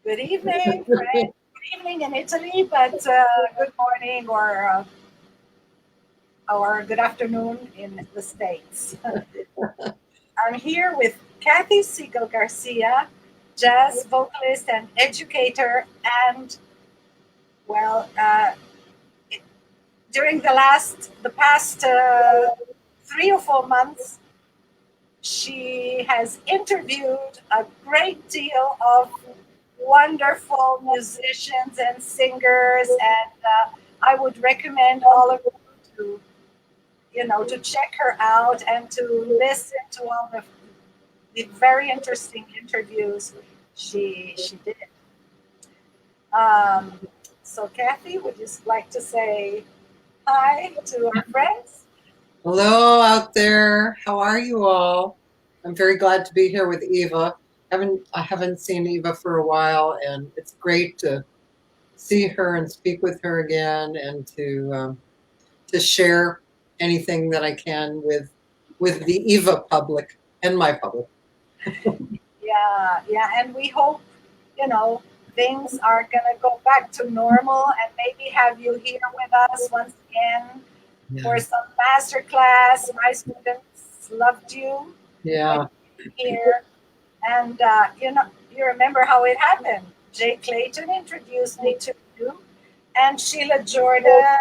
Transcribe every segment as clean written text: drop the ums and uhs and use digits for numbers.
Good evening, friend. Good evening in Italy, but good morning or good afternoon in the States. I'm here with Cathy Segal-Garcia, jazz vocalist and educator, and well, during the past 3 or 4 months, she has interviewed a great deal of wonderful musicians and singers, and I would recommend all of you to, to check her out and to listen to all the very interesting interviews she did. Um, so, Cathy, would you like to say hi to our friends? Hello out there. How are you all? I'm very glad to be here with Eva. I haven't seen Eva for a while, and it's great to see her and speak with her again, and to share anything that I can with the Eva public and my public. Yeah, yeah, and we hope, things are gonna go back to normal and maybe have you here with us once again Yeah. for some master class. My students loved you when Yeah. you came here, and you remember how it happened. Jay Clayton introduced me to you, and Sheila Jordan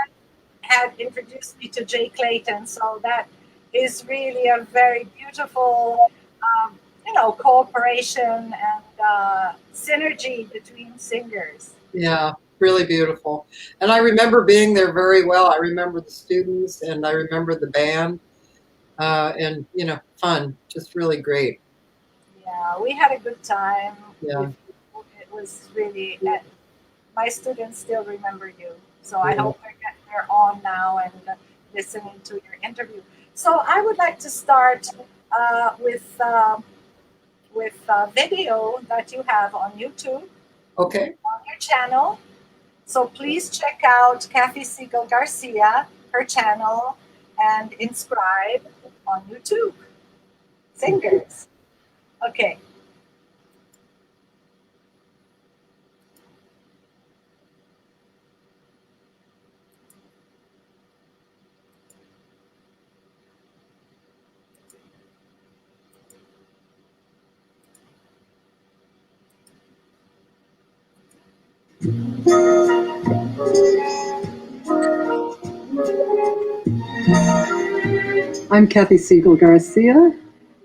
had introduced me to Jay Clayton. So that is really a very beautiful, cooperation and synergy between singers. Yeah, really beautiful. And I remember being there very well. I remember the students and I remember the band. And fun, just really great. Yeah, we had a good time Yeah. with you. It was really, my students still remember you. So I Yeah. hope they're on now and listening to your interview. So I would like to start with a video that you have on YouTube Okay. on your channel. So please check out Cathy Segal-Garcia, her channel, and inscribe on YouTube. Singers. Okay. I'm Cathy Segal-Garcia,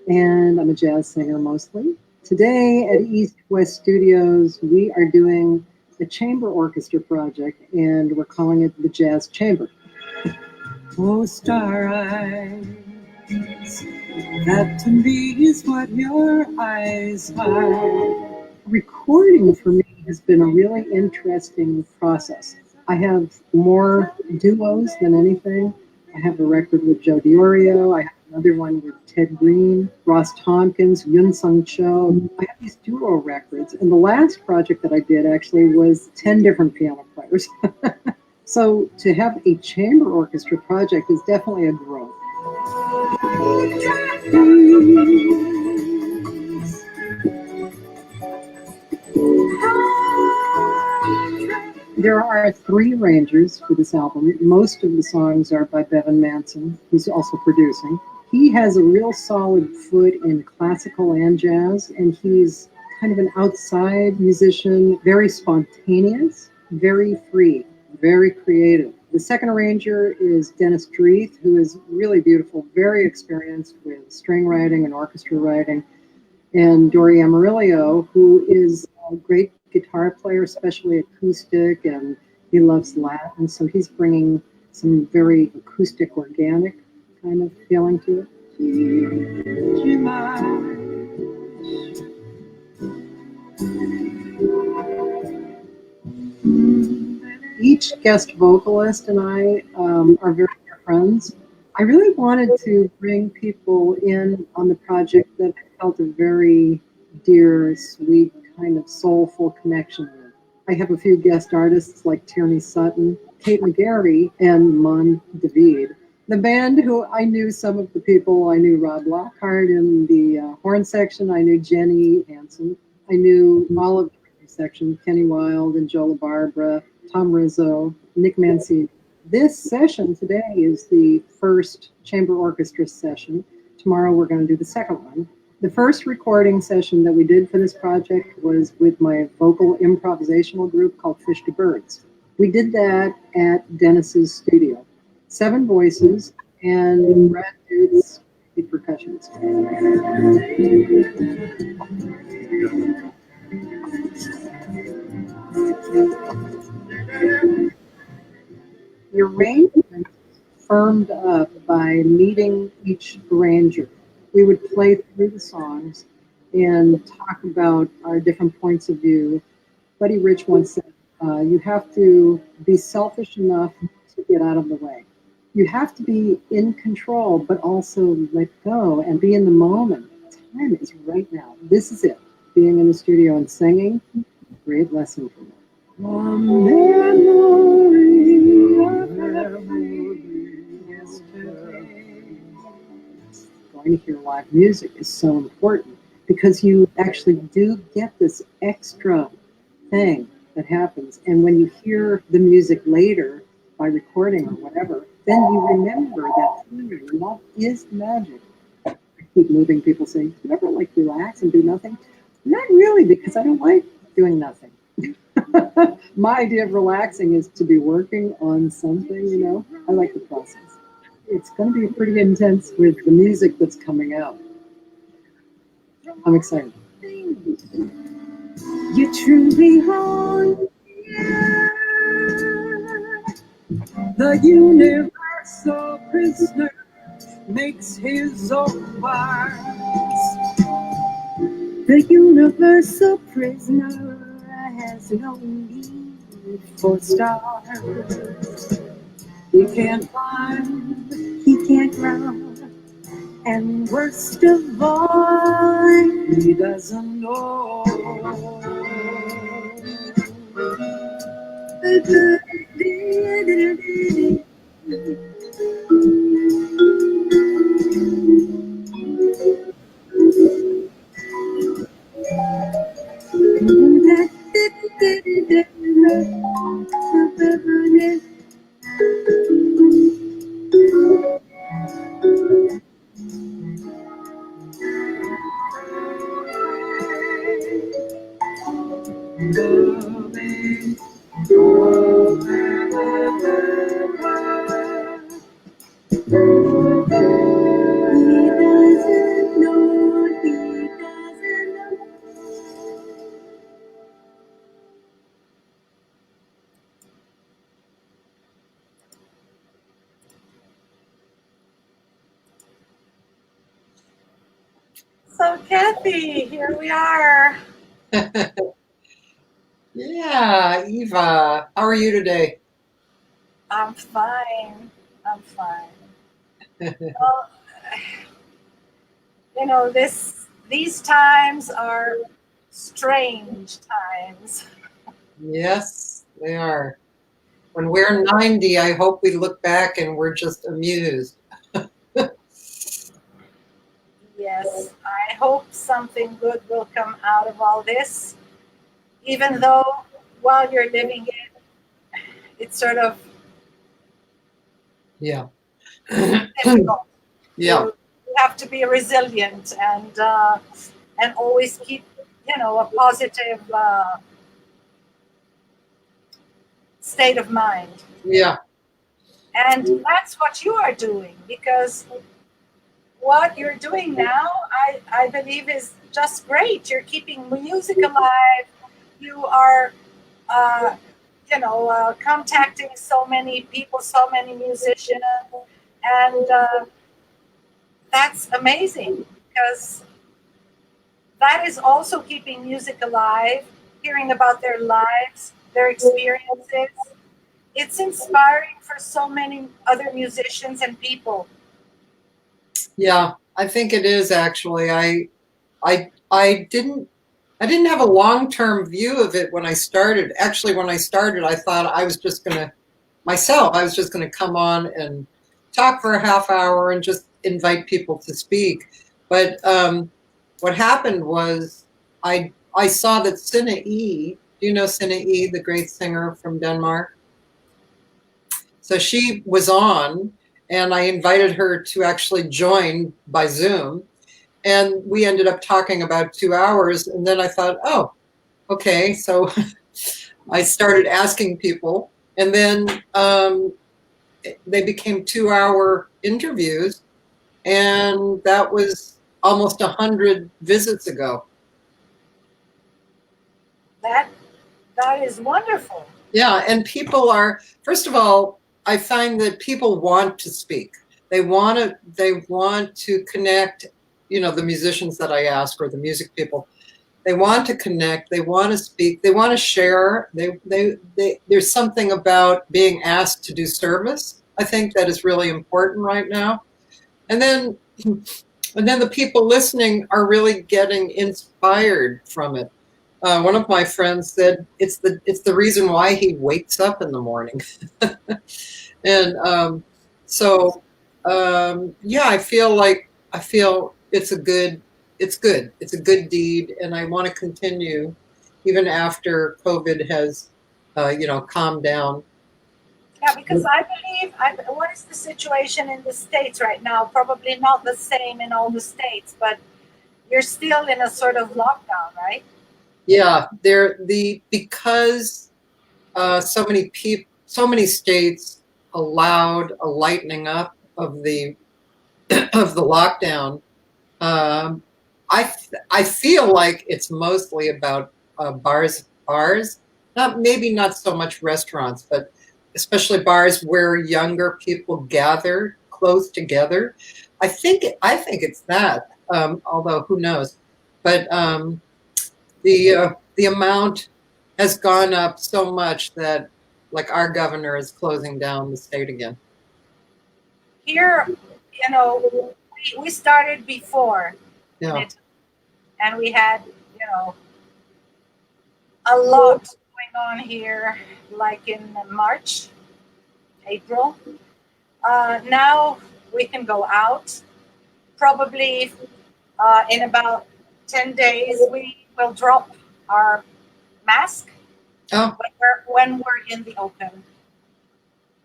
and I'm a jazz singer mostly. Today at East West Studios, we are doing a chamber orchestra project, and we're calling it the Jazz Chamber. Oh, star eyes, that to me is what your eyes are. Recording for me has been a really interesting process. I have more duos than anything. I have a record with Joe DiOrio. I have another one with Ted Green, Ross Tompkins, Yun Sung Cho. I have these duo records. And the last project that I did actually was 10 different piano players. So to have a chamber orchestra project is definitely a growth. There are 3 arrangers for this album. Most of the songs are by Bevan Manson, who's also producing. He has a real solid foot in classical and jazz, and he's kind of an outside musician, very spontaneous, very free, very creative. The second arranger is Dennis Dreeth, who is really beautiful, very experienced with string writing and orchestra writing, and Dori Amarillo, who is a great guitar player, especially acoustic, and he loves Latin, so he's bringing some very acoustic, organic kind of feeling to it. Each guest vocalist and I are very dear friends. I really wanted to bring people in on the project that I felt a very dear, sweet, kind of soulful connection with. I have a few guest artists like Tierney Sutton, Kate McGarry, and Mon David. The band, who I knew some of the people, I knew Rob Lockhart in the horn section, I knew Jenny Hansen, I knew all of section, Kenny Wilde and Joe LaBarbera, Tom Rizzo, Nick Mancini. This session today is the first chamber orchestra session. Tomorrow we're going to do the second one. The first recording session that we did for this project was with my vocal improvisational group called Fish to Birds. We did that at Dennis's studio. 7 voices and Brad Duke's the percussionist. The arrangement firmed up by meeting each arranger. We would play through the songs and talk about our different points of view. Buddy Rich once said, you have to be selfish enough to get out of the way. You have to be in control, but also let go and be in the moment. Time is right now. This is it. Being in the studio and singing, great lesson for me. Going to hear live music is so important because you actually do get this extra thing that happens. And when you hear the music later by recording or whatever, then you remember that feeling. And that is magic. I keep moving. People say, "You ever like relax and do nothing?" Not really, because I don't like doing nothing. My idea of relaxing is to be working on something, you know. I like the process. It's going to be pretty intense with the music that's coming out. I'm excited. You truly hold the universal prisoner makes his own wires. The universal prisoner has no need for stars. He can't climb, he can't run, and worst of all, he doesn't know. So, Cathy, here we are. Yeah, Eva, how are you today? I'm fine. I'm fine. Well, you know, these times are strange times. Yes, they are. When we're 90, I hope we look back and we're just amused. Yes, I hope something good will come out of all this, even though while you're living it, it's sort of Yeah. difficult. Yeah. You have to be resilient and always keep, you know, a positive state of mind. Yeah. And that's what you are doing, because what you're doing now, I believe, is just great. You're keeping music alive. You are, contacting so many people, so many musicians, and that's amazing, because that is also keeping music alive, hearing about their lives, their experiences. It's inspiring for so many other musicians and people. Yeah, I think it is actually. I didn't have a long-term view of it when I started. Actually, when I started, I thought I was just going to come on and talk for a half hour and just invite people to speak. But what happened was I I saw that Sinne E, do you know Sinne E, the great singer from Denmark? So she was on, and I invited her to actually join by Zoom. And we ended up talking about 2 hours. And then I thought, oh, okay. So I started asking people. And then they became 2-hour interviews. And that was almost 100 visits ago. That is wonderful. Yeah, and people are, first of all, I find that people want to speak. They want to connect, you know, the musicians that I ask, or the music people. They want to connect, they want to speak, they want to share. There's something about being asked to do service, I think, that is really important right now. And then the people listening are really getting inspired from it. One of my friends said it's the reason why he wakes up in the morning. And yeah, I feel it's a good deed, and I want to continue even after COVID has calmed down. Yeah, because I believe, what is the situation in the States right now? Probably not the same in all the states, but you're still in a sort of lockdown, right? Yeah, because so many states allowed a lightening up of the lockdown. I feel like it's mostly about bars, maybe not so much restaurants, but especially bars where younger people gather close together. I think it's that, although who knows. But the amount has gone up so much that, like, our governor is closing down the state again. Here, we started before. Yeah. And we had, a lot going on here, like in March, April. Now we can go out. Probably in about 10 days, we will drop our mask when we're in the open.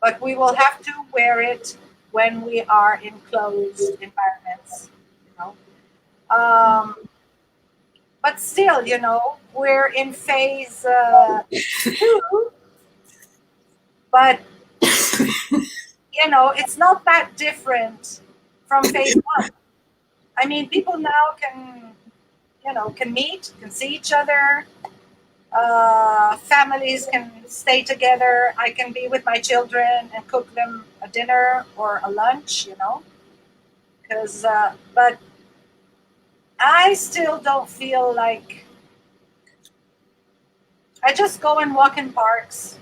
But we will have to wear it when we are in closed environments, but still, we're in phase 2. But, it's not that different from phase 1. I mean, people now can meet, can see each other. Families can stay together. I can be with my children and cook them a dinner or a lunch, because, but I still don't feel like, I just go and walk in parks,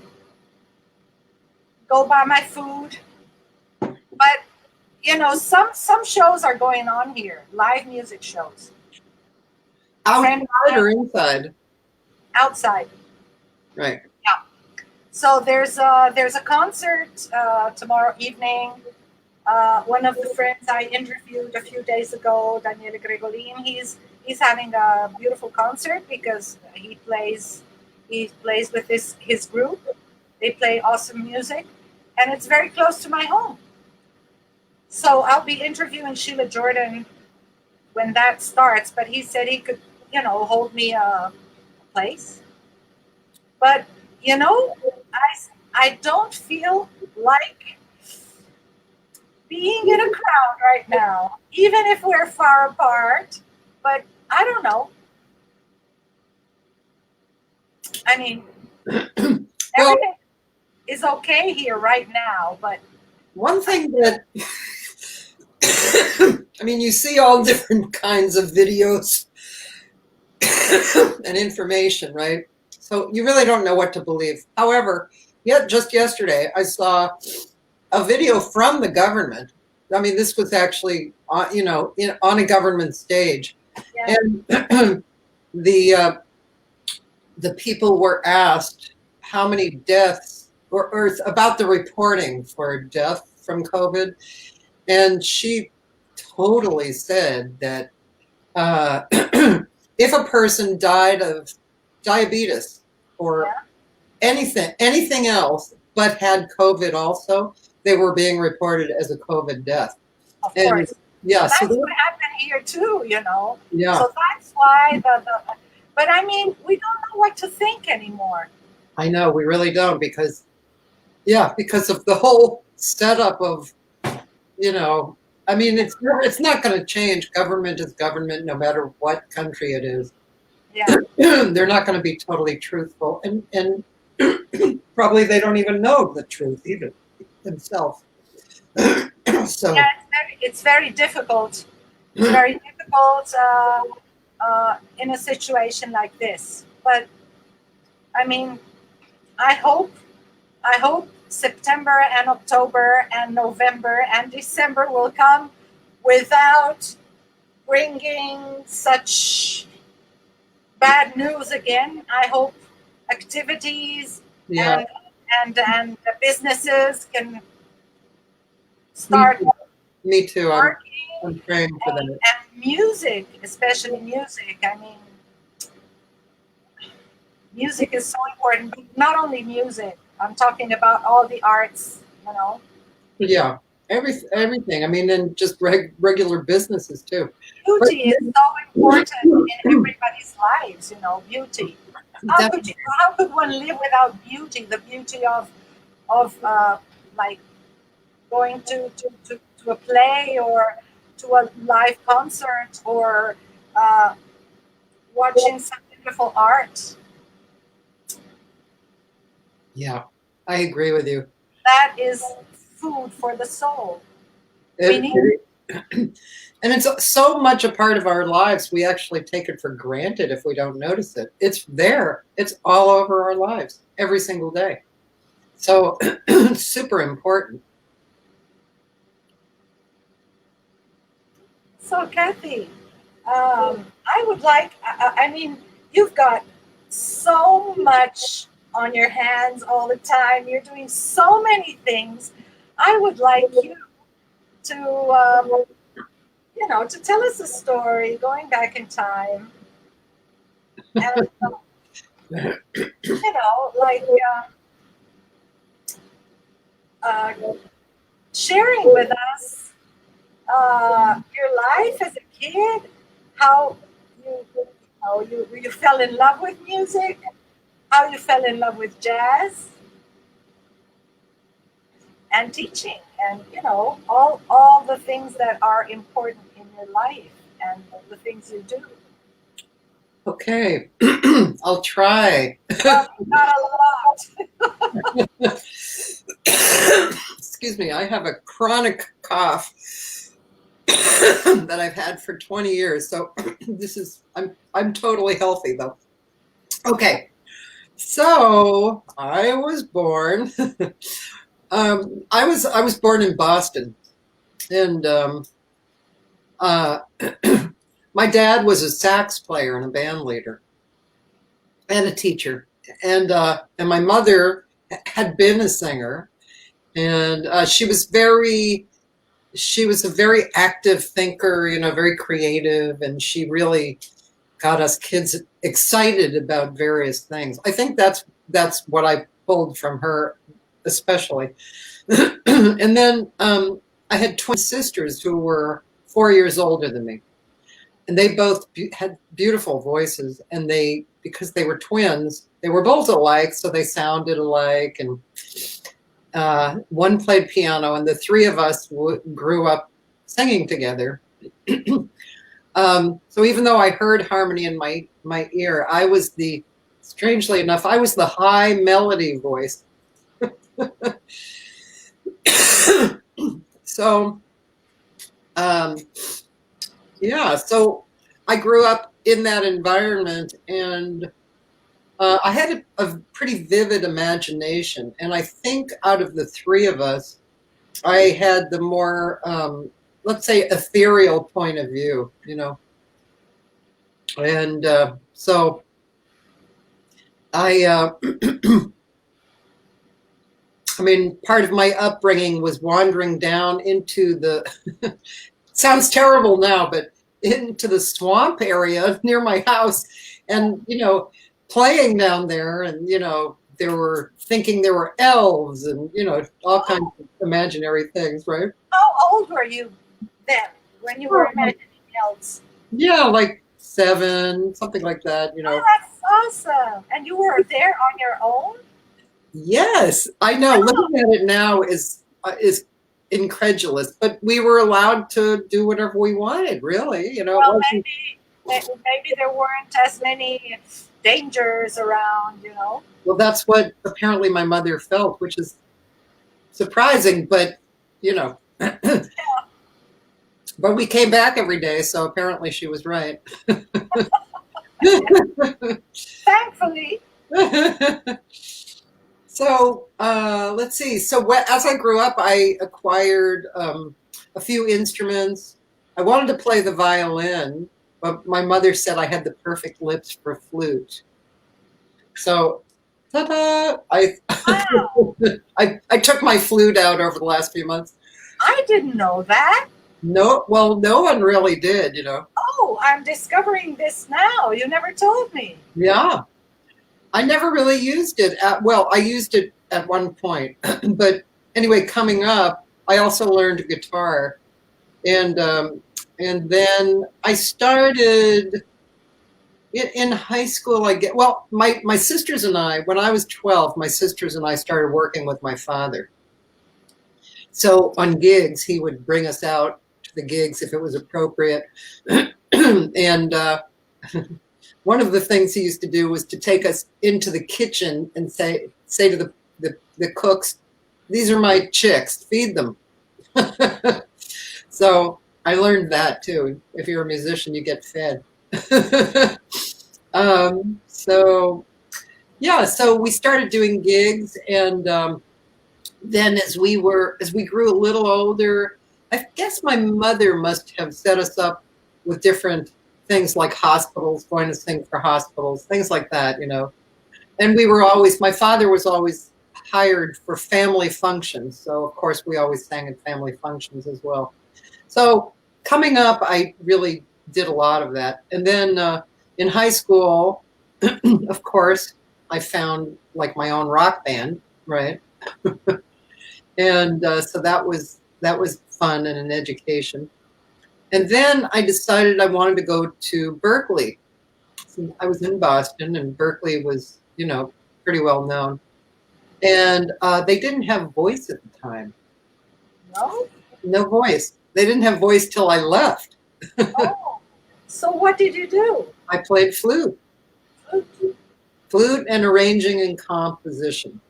go buy my food. But, some shows are going on here, live music shows. Outside or inside? Outside. Right. Yeah. So there's a concert tomorrow evening. One of the friends I interviewed a few days ago, Daniele Gregolin, he's having a beautiful concert because he plays with his group. They play awesome music, and it's very close to my home. So I'll be interviewing Sheila Jordan when that starts, but he said he could, hold me a place. But, I don't feel like being in a crowd right now, even if we're far apart. But I don't know. I mean, everything is okay here right now, but one thing that I mean, you see all different kinds of videos and information, right? So you really don't know what to believe. However, just yesterday, I saw a video from the government. I mean, this was actually, on a government stage. yeah. And the people were asked how many deaths, or about the reporting for death from COVID. And she totally said that if a person died of diabetes or Yeah. anything else, but had COVID also, they were being reported as a COVID death. Of And course. yeah, That's so what happened here too, you know. yeah, So that's why but I mean, we don't know what to think anymore. I know we really don't because of the whole setup of, you know, I mean, it's not going to change. Government is government, no matter what country it is. Yeah. They're not going to be totally truthful, and probably they don't even know the truth either themselves. So Yeah, it's very difficult. It's very difficult in a situation like this. But I mean, I hope September and October and November and December will come without bringing such bad news again. I hope activities yeah, and the businesses can me, start me too. working, I'm praying for that. and music, especially music. I mean, music is so important, but not only music. I'm talking about all the arts, you know. Yeah, everything. I mean, and just regular businesses too. Beauty is so important in everybody's lives, you know, beauty. How could one live without beauty? The beauty of like going to a play or to a live concert or watching some beautiful art. Yeah, I agree with you. That is food for the soul. We need And it's so much a part of our lives, we actually take it for granted if we don't notice it. It's there. It's all over our lives every single day. So it's super important. So, Cathy, I would like, I mean, you've got so much on your hands all the time. You're doing so many things. I would like you to, you know, to tell us a story going back in time. And, you know, like sharing with us your life as a kid, how you fell in love with music, how you fell in love with jazz and teaching, and you know all the things that are important in your life and the things you do. Okay, I'll try. Not a lot. Excuse me, I have a chronic cough that I've had for 20 years. So I'm totally healthy though. Okay. So I was born. I was born in Boston, and my dad was a sax player and a band leader, and a teacher, and my mother had been a singer, and she was a very active thinker, you know, very creative, and she really got us kids excited about various things. I think that's what I pulled from her, especially. And then I had twin sisters who were 4 years older than me, and they both had beautiful voices, and because they were twins, they were both alike, so they sounded alike, and one played piano, and the three of us grew up singing together. So even though I heard harmony in my ear, strangely enough, I was the high melody voice. So, so I grew up in that environment, and I had a pretty vivid imagination. And I think out of the three of us, I had the more, let's say, ethereal point of view, you know. And so I mean, part of my upbringing was wandering down into the, sounds terrible now, but into the swamp area near my house and, playing down there. And, they were thinking there were elves and, all kinds of imaginary things, right? How old were you then when you were imagining elves? Yeah, like 7, something like that, Oh, that's awesome. And you were there on your own? Yes, I know. Looking at it now is incredulous, but we were allowed to do whatever we wanted, really. Well, maybe there weren't as many dangers around, Well, that's what apparently my mother felt, which is surprising, but but we came back every day, so apparently she was right. Thankfully. So let's see. So as I grew up, I acquired a few instruments. I wanted to play the violin, but my mother said I had the perfect lips for flute. So, ta-da! Wow. I took my flute out over the last few months. I didn't know that. No, well, no one really did, Oh, I'm discovering this now. You never told me. Yeah. I never really used it. Well, I used it at one point. But anyway, coming up, I also learned guitar. And then I started in high school. My sisters and I, when I was 12, my sisters and I started working with my father. So on gigs, he would bring us out to the gigs if it was appropriate. And one of the things he used to do was to take us into the kitchen and say to the cooks, "These are my chicks, feed them." So I learned that too. If you're a musician, you get fed. So we started doing gigs, and then as we grew a little older, I guess my mother must have set us up with different things like hospitals, going to sing for hospitals, things like that, And my father was always hired for family functions. So of course we always sang at family functions as well. So coming up, I really did a lot of that. And then in high school, of course, I found like my own rock band, right? And so that was fun and an education. And then I decided I wanted to go to Berkeley. So I was in Boston, and Berkeley was, pretty well known. And they didn't have voice at the time. No? No voice. They didn't have voice till I left. Oh. So what did you do? I played flute. Flute and arranging and composition.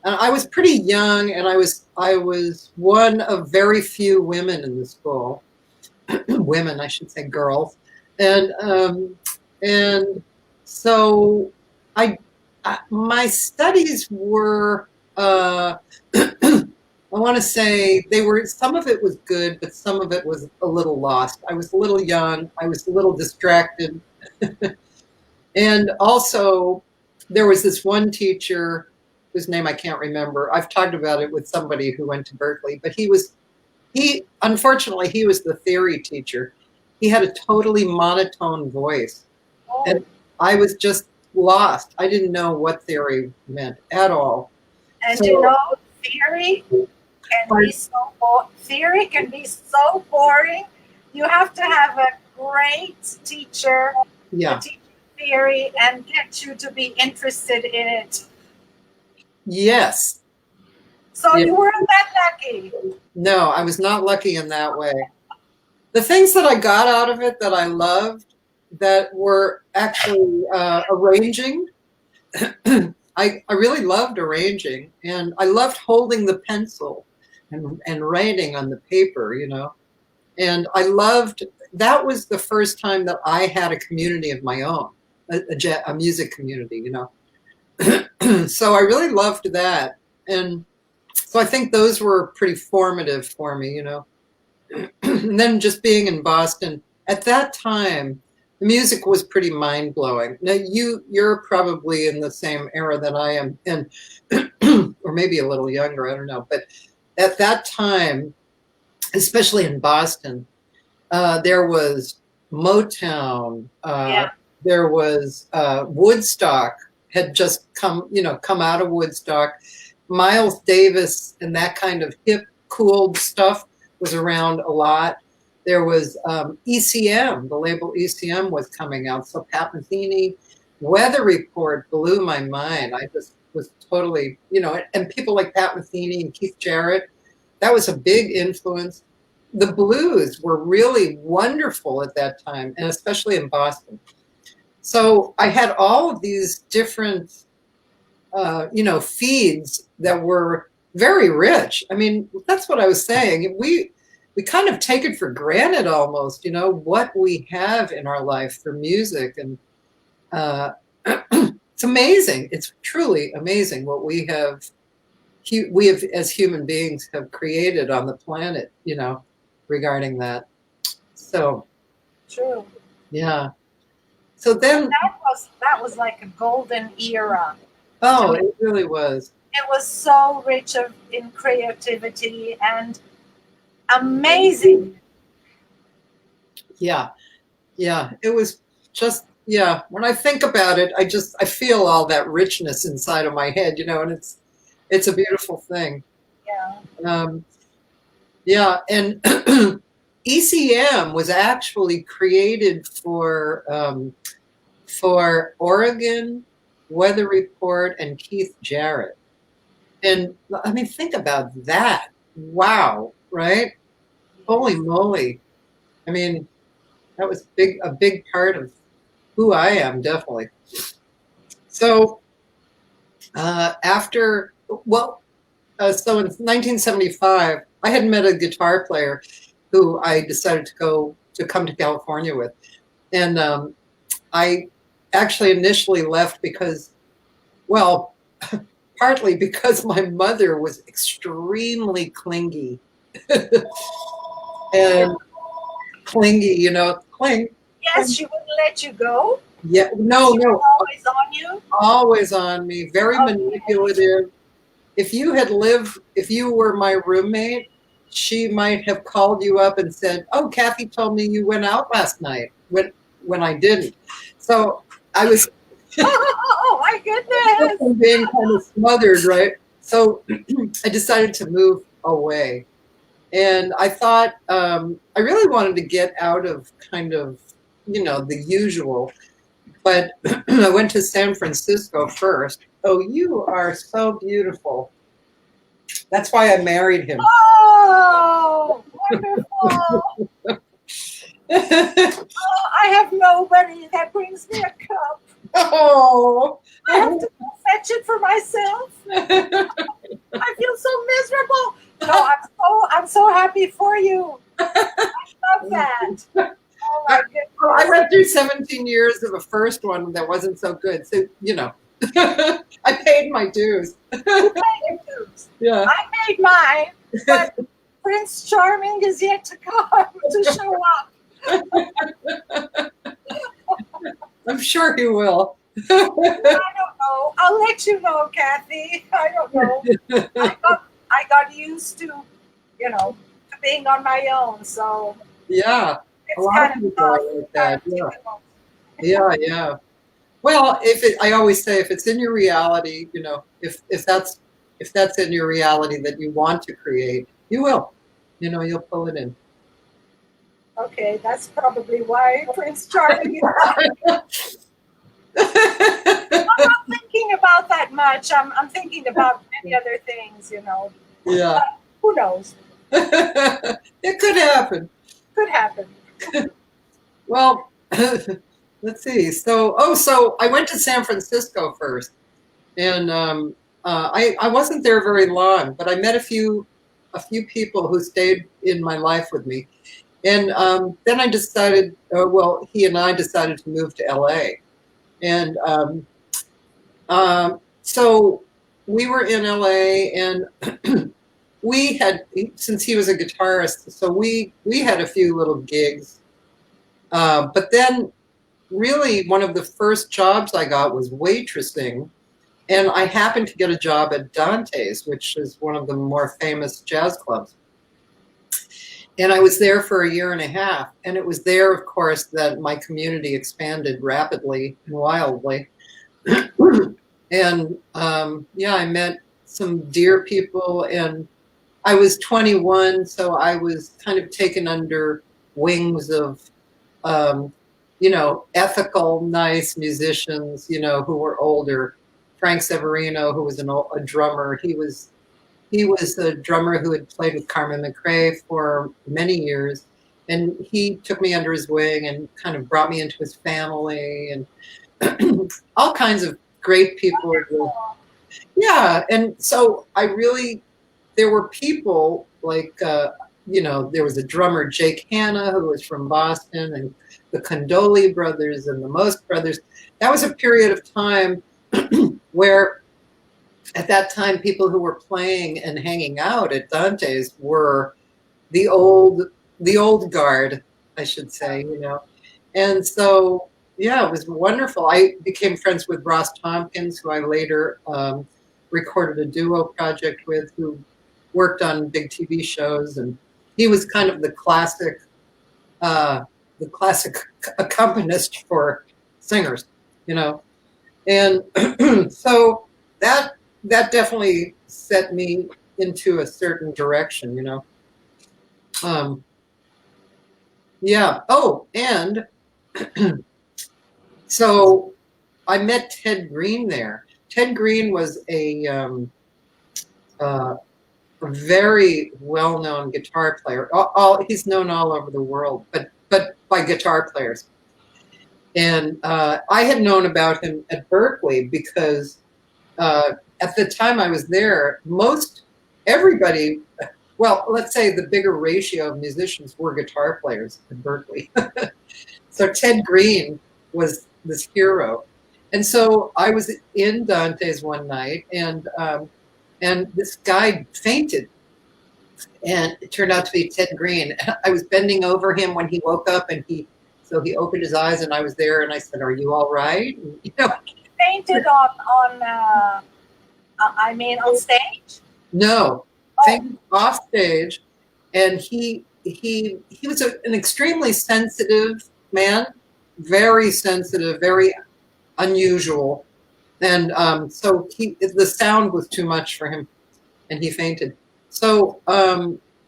And I was pretty young, and I was one of very few women in the school. Women, I should say, girls, and so my studies were I want to say some of it was good, but some of it was a little lost. I was a little young, I was a little distracted, and also there was this one teacher whose name I can't remember. I've talked about it with somebody who went to Berkeley, but unfortunately, he was the theory teacher. He had a totally monotone voice. Oh. And I was just lost. I didn't know what theory meant at all. And theory can be so boring. You have to have a great teacher to teach theory and get you to be interested in it. Yes. So you weren't that lucky. No, I was not lucky in that way. The things that I got out of it that I loved, that were actually arranging. I really loved arranging, and I loved holding the pencil and writing on the paper, And that was the first time that I had a community of my own, a music community, So I really loved that. And so I think those were pretty formative for me, And then just being in Boston at that time, the music was pretty mind-blowing. Now you're probably in the same era that I am, and or maybe a little younger, I don't know. But at that time, especially in Boston, there was Motown. Yeah. There was Woodstock had just come out of Woodstock. Miles Davis and that kind of hip, cool stuff was around a lot. There was ECM, the label ECM was coming out. So Pat Metheny, Weather Report blew my mind. I just was totally, and people like Pat Metheny and Keith Jarrett, that was a big influence. The blues were really wonderful at that time, and especially in Boston. So I had all of these different, feeds that were very rich. I mean, that's what I was saying. We kind of take it for granted almost, what we have in our life for music. And it's amazing. It's truly amazing what we have as human beings have created on the planet, regarding that. So True. yeah. So then that was like a golden era. Oh, it really was. It was so rich in creativity and amazing. Yeah. It was just, when I think about it, I feel all that richness inside of my head, and it's a beautiful thing. Yeah. And ECM was actually created for Oregon, Weather Report, and Keith Jarrett. And I mean, think about that. Wow, right? Holy moly. I mean, that was a big part of who I am, definitely. So so in 1975, I had met a guitar player who I decided to come to California with. And I actually initially left because, well, partly because my mother was extremely clingy. And clingy, cling. Yes, she wouldn't let you go. Yeah, no. Always on you. Always on me. Very manipulative. If you were my roommate, she might have called you up and said, "Oh, Cathy told me you went out last night," when I didn't. So I was Oh my goodness. being kind of smothered, right? So I decided to move away. And I thought I really wanted to get out of kind of, the usual. But I went to San Francisco first. Oh, you are so beautiful. That's why I married him. Oh, wonderful. I have nobody that brings me a cup. Oh. I have to go fetch it for myself. I feel so miserable. No, I'm so happy for you. I love that. Oh my goodness. I went through 17 years of a first one that wasn't so good. So, I paid my dues. You paid your dues. Yeah. I made mine, but Prince Charming is yet to come to show up. I'm sure he will. I don't know. I'll let you know, Cathy. I don't know. I got used to, to being on my own. So yeah, it's a lot kind of of people tough. are like that. Yeah. Well, I always say, if it's in your reality, if that's in your reality that you want to create, you will. You'll pull it in. Okay, that's probably why Prince Charming. I'm not thinking about that much. I'm thinking about many other things, Yeah. But who knows? It could happen. Could happen. Well, let's see. So I went to San Francisco first, and I wasn't there very long, but I met a few people who stayed in my life with me. And then I decided, he and I decided to move to LA. And so we were in LA, and we had, since he was a guitarist, so we had a few little gigs. But then really one of the first jobs I got was waitressing. And I happened to get a job at Dante's, which is one of the more famous jazz clubs. And I was there for a year and a half. And it was there, of course, that my community expanded rapidly and wildly. And yeah, I met some dear people, and I was 21, so I was kind of taken under wings of, you know, ethical, nice musicians, you know, who were older. Frank Severino, who was a drummer, he was a drummer who had played with Carmen McRae for many years, and he took me under his wing and kind of brought me into his family, and all kinds of great people. Yeah, and so there were people like, you know, there was a drummer, Jake Hanna, who was from Boston, and the Condoli brothers and the Most brothers. That was a period of time where, at that time, people who were playing and hanging out at Dante's were the old guard, I should say, you know. And so, yeah, it was wonderful. I became friends with Ross Tompkins, who I later recorded a duo project with, who worked on big TV shows, and he was kind of the classic accompanist for singers, you know. And so that definitely set me into a certain direction, you know. Yeah. Oh, and so I met Ted Green there. Ted Green was a very well-known guitar player. He's known all over the world, but by guitar players. And I had known about him at Berkeley because at the time I was there, everybody, well, let's say the bigger ratio of musicians were guitar players at Berkeley. So Ted Green was this hero. And so I was in Dante's one night, and this guy fainted. And it turned out to be Ted Green. I was bending over him when he woke up, and he opened his eyes, and I was there, and I said, "Are you all right?" And, you know, Fainted on stage? No, fainted off stage, and he was an extremely sensitive man, very sensitive, very unusual, and so the sound was too much for him, and he fainted. So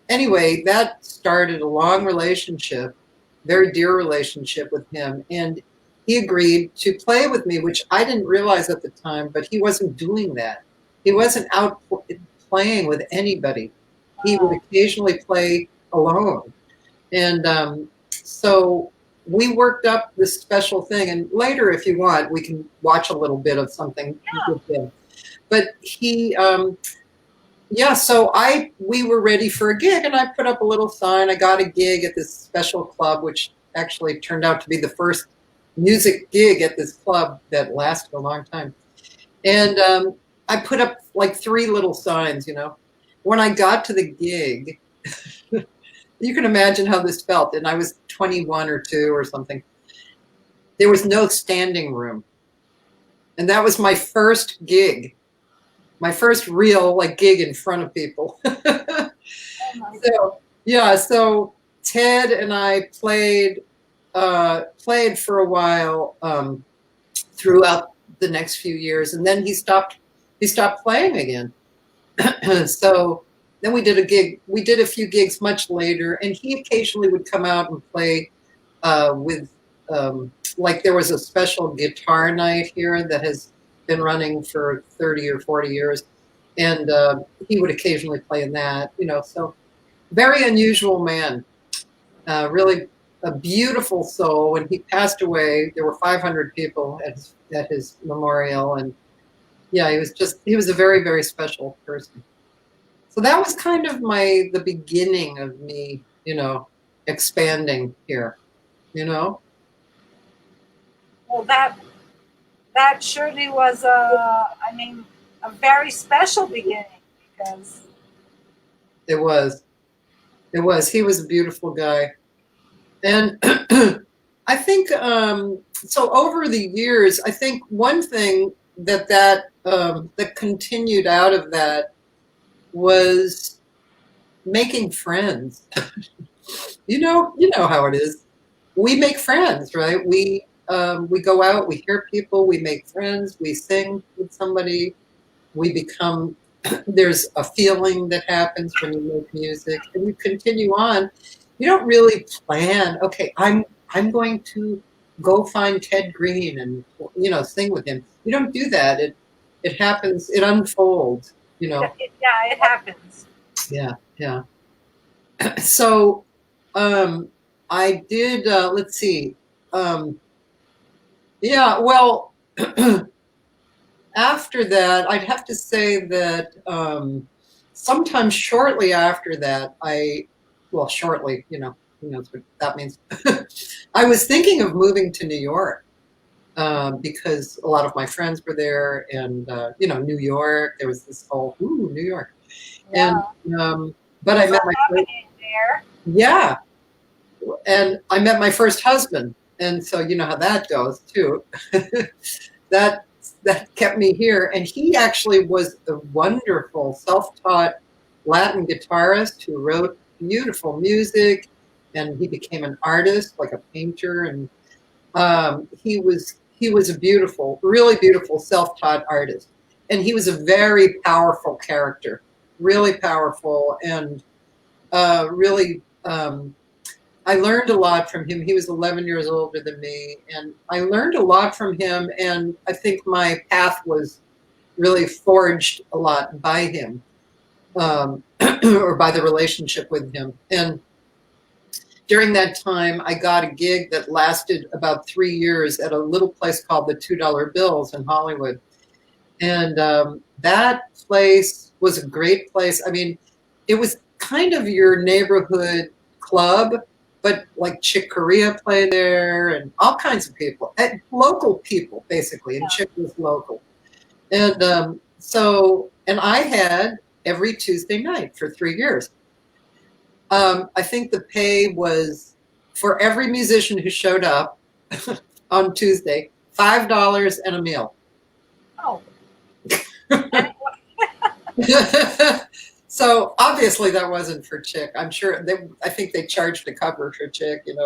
anyway, that started a long relationship, very dear relationship with him, and he agreed to play with me, which I didn't realize at the time, but he wasn't doing that. He wasn't out playing with anybody. He would occasionally play alone. And so we worked up this special thing. And later, if you want, we can watch a little bit of something with him. But he, so we were ready for a gig, and I put up a little sign. I got a gig at this special club, which actually turned out to be the first music gig at this club that lasted a long time. And I put up like 3 little signs, you know. When I got to the gig, you can imagine how this felt. And I was 21 or 2 or something. There was no standing room. And that was my first gig, my first real gig in front of people. So Ted and I played for a while throughout the next few years, and then he stopped playing again. So then we did a gig. We did a few gigs much later, and he occasionally would come out and play with there was a special guitar night here that has been running for 30 or 40 years, and he would occasionally play in that, you know. So very unusual man, really a beautiful soul. When he passed away, there were 500 people at his memorial, and yeah, he was a very, very special person. So that was kind of the beginning of me, you know, expanding here, you know. Well, that surely was a very special beginning, because it was. He was a beautiful guy. And I think, so over the years, I think one thing that continued out of that was making friends. you know how it is. We make friends, right? We go out, we hear people, we make friends, we sing with somebody, we become. There's a feeling that happens when you make music, and you continue on. You don't really plan. Okay, I'm going to go find Ted Green and sing with him. You don't do that. It happens. It unfolds. Yeah, it happens. Yeah, yeah. So, I did. Let's see. Yeah. Well, after that, I'd have to say that sometime shortly after that, shortly, who knows what that means. I was thinking of moving to New York because a lot of my friends were there, and New York. There was this whole New York, Yeah. and but I met my happening there. yeah, and I met my first husband, and so you know how that goes too. That kept me here, and he actually was a wonderful self-taught Latin guitarist who wrote beautiful music, and he became an artist, like a painter, and he was a beautiful, really beautiful self-taught artist, and he was a very powerful character, really powerful, and really. I learned a lot from him. He was 11 years older than me, and I learned a lot from him, and I think my path was really forged a lot by him, or by the relationship with him. And during that time, I got a gig that lasted about 3 years at a little place called the $2 Bills in Hollywood. And that place was a great place. I mean, it was kind of your neighborhood club, but like Chick Corea played there and all kinds of people, and local people basically, and Chick was local. And and I had every Tuesday night for 3 years. I think the pay was, for every musician who showed up on Tuesday, $5 and a meal. Oh. So obviously that wasn't for Chick. I'm sure I think they charged a cover for Chick, and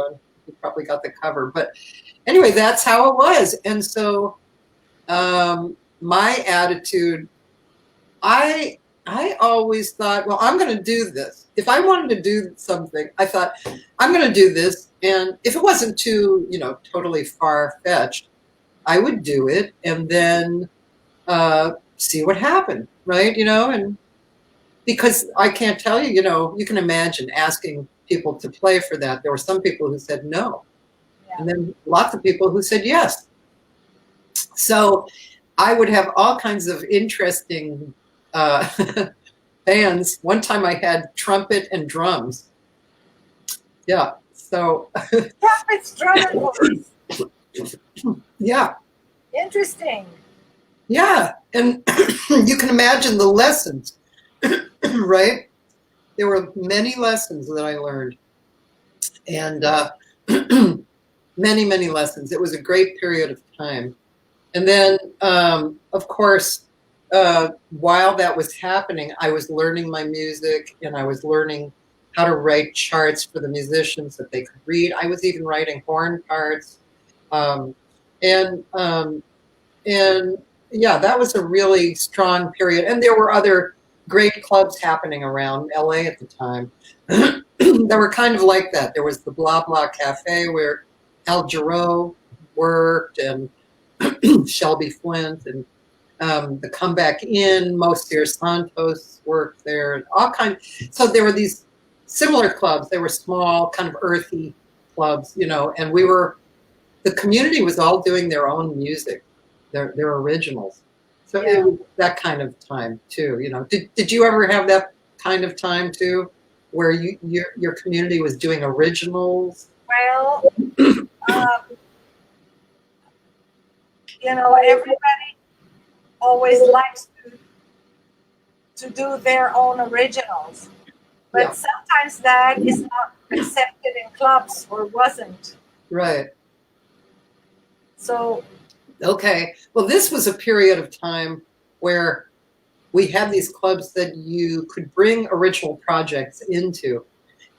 he probably got the cover. But anyway, that's how it was. And so my attitude, I always thought, well, I'm going to do this. If I wanted to do something, I thought, I'm going to do this. And if it wasn't too, totally far-fetched, I would do it and then see what happened, right? And because I can't tell you, you can imagine asking people to play for that. There were some people who said no. Yeah. And then lots of people who said yes. So I would have all kinds of interesting bands. One time I had trumpet and drums. Yeah. So trumpets, drums. Yeah. Interesting. Yeah. And you can imagine the lessons. Right? There were many lessons that I learned, and many, many lessons. It was a great period of time. And then, of course, while that was happening, I was learning my music, and I was learning how to write charts for the musicians that they could read. I was even writing horn parts. And yeah, that was a really strong period. And there were other great clubs happening around LA at the time. That were kind of like that. There was the Blah Blah Cafe where Al Jarreau worked, and Shelby Flint, and the Comeback Inn, Mosier Santos worked there, and all kinds. So there were these similar clubs. They were small, kind of earthy clubs, and the community was all doing their own music, their originals. So yeah. It was that kind of time too, Did you ever have that kind of time too, where your community was doing originals? Well, everybody always likes to do their own originals, but yeah. Sometimes that is not accepted in clubs, or wasn't. Right. So. Okay. Well, this was a period of time where we had these clubs that you could bring original projects into.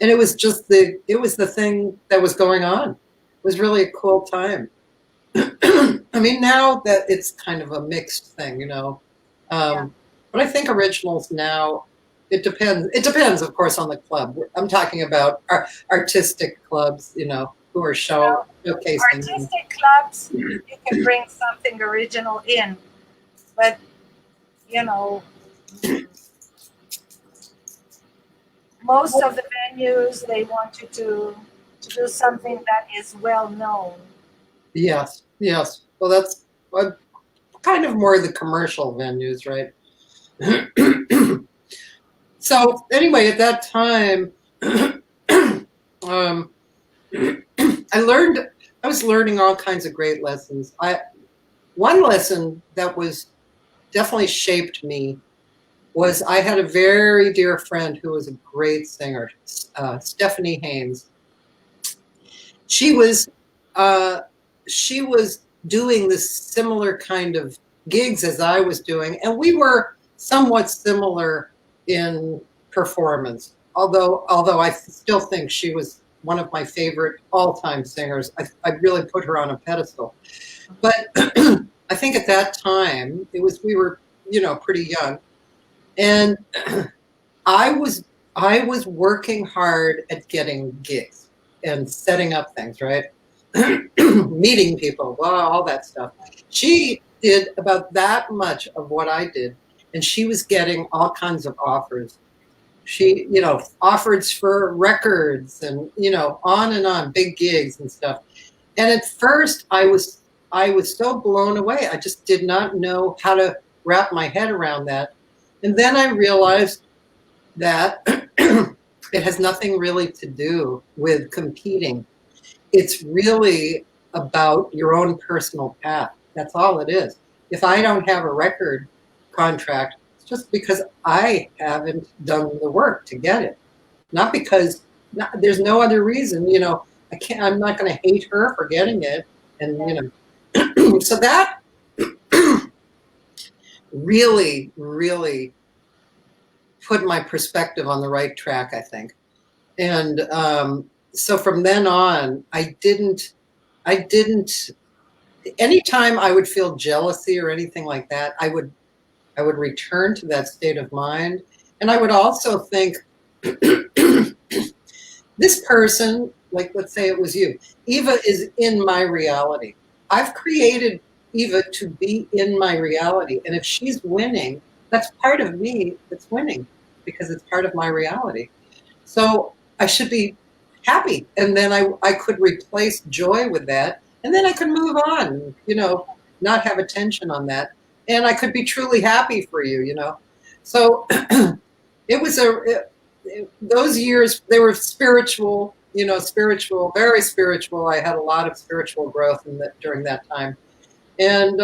And it was just it was the thing that was going on. It was really a cool time. I mean, now that it's kind of a mixed thing, you know. Yeah. But I think originals now, it depends. It depends, of course, on the club. I'm talking about artistic clubs, you know, who are Well, showcasing. artistic clubs, you can bring something original in, but you know, most of the venues, they want you to do something that is well known. Yes, yes. Well, that's kind of more the commercial venues, right? So anyway, at that time, um, I was learning all kinds of great lessons. One lesson that was definitely shaped me was I had a very dear friend who was a great singer, Stephanie Haynes. She was doing this similar kind of gigs as I was doing, and we were somewhat similar in performance. Although I still think she was one of my favorite all-time singers. I really put her on a pedestal. But I think at that time we were, you know, pretty young, and I was working hard at getting gigs and setting up things, right? Meeting people, all that stuff. She did about that much of what I did, and she was getting all kinds of offers. She, you know, offers for records and, you know, on, big gigs and stuff. And at first I was so blown away. I just did not know how to wrap my head around that. And then I realized that it has nothing really to do with competing. It's really about your own personal path. That's all it is. If I don't have a record contract, it's just because I haven't done the work to get it. Not because there's no other reason, you know. I'm not going to hate her for getting it. And, you know, so that really, really put my perspective on the right track, I think. And so from then on, I didn't, anytime I would feel jealousy or anything like that, I would return to that state of mind. And I would also think, this person, like, let's say it was you, Eva is in my reality. I've created Eva to be in my reality. And if she's winning, that's part of me that's winning because it's part of my reality. So I should be happy. And then I could replace joy with that. And then I could move on, you know, not have attention on that. And I could be truly happy for you, you know. So it was those years, they were spiritual, you know, very spiritual. I had a lot of spiritual growth during that time. And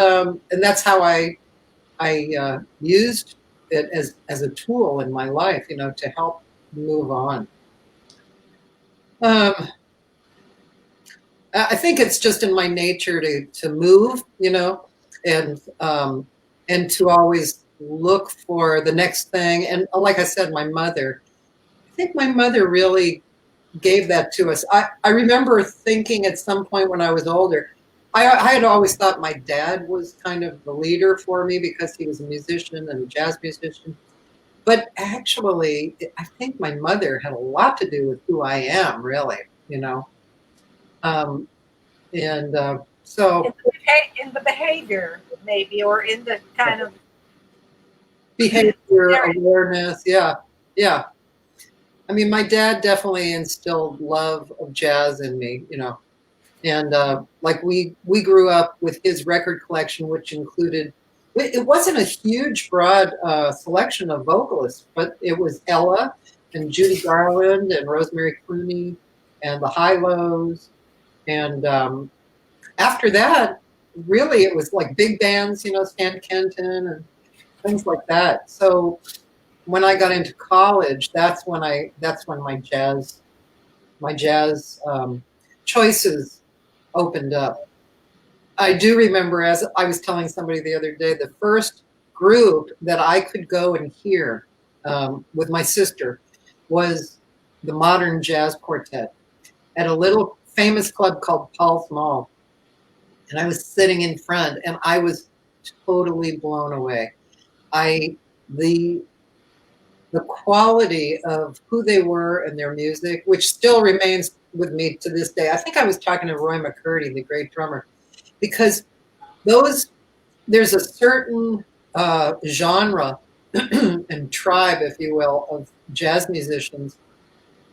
that's how I used it as a tool in my life, you know, to help move on. I think it's just in my nature to move, you know, and to always look for the next thing. And like I said, I think my mother really gave that to us. I remember thinking at some point when I was older, I had always thought my dad was kind of the leader for me because he was a musician and a jazz musician. But actually, I think my mother had a lot to do with who I am, really, you know. So In the behavior, maybe, or in the kind of behavior awareness, yeah. I mean, my dad definitely instilled love of jazz in me, you know. And like we grew up with his record collection, which included, it wasn't a huge, broad selection of vocalists, but it was Ella and Judy Garland and Rosemary Clooney and the Hi-Lows. And after that, really, it was like big bands, you know, Stan Kenton and things like that. So when I got into college, that's when my jazz choices opened up. I do remember, as I was telling somebody the other day, the first group that I could go and hear with my sister was the modern jazz quartet at a little famous club called Paul's Mall. And I was sitting in front, and I was totally blown away. The quality of who they were and their music, which still remains with me to this day. I think I was talking to Roy McCurdy, the great drummer, because there's a certain genre and tribe, if you will, of jazz musicians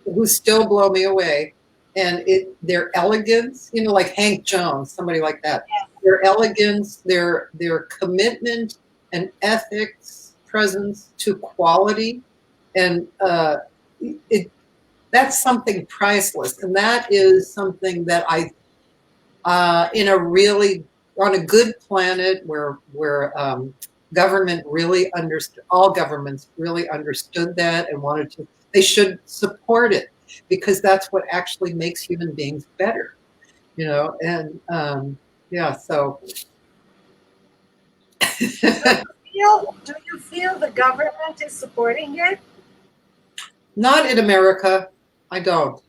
who still blow me away. And their elegance, like Hank Jones, somebody like that. Their elegance, their commitment and ethics, presence to quality, and that's something priceless. And that is something that on a good planet where government really understood, all governments really understood that and they should support it, because that's what actually makes human beings better, and yeah, so. Do you feel the government is supporting it? Not in America. I don't.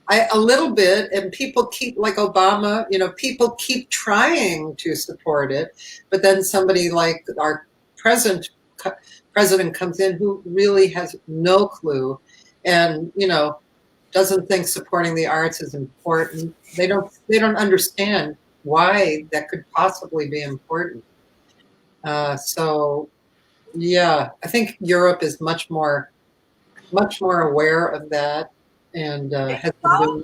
A little bit, and people keep, like Obama, people keep trying to support it, but then somebody like our president comes in who really has no clue, and doesn't think supporting the arts is important. They don't understand why that could possibly be important. So yeah, I think Europe is much more aware of that, and has been doing.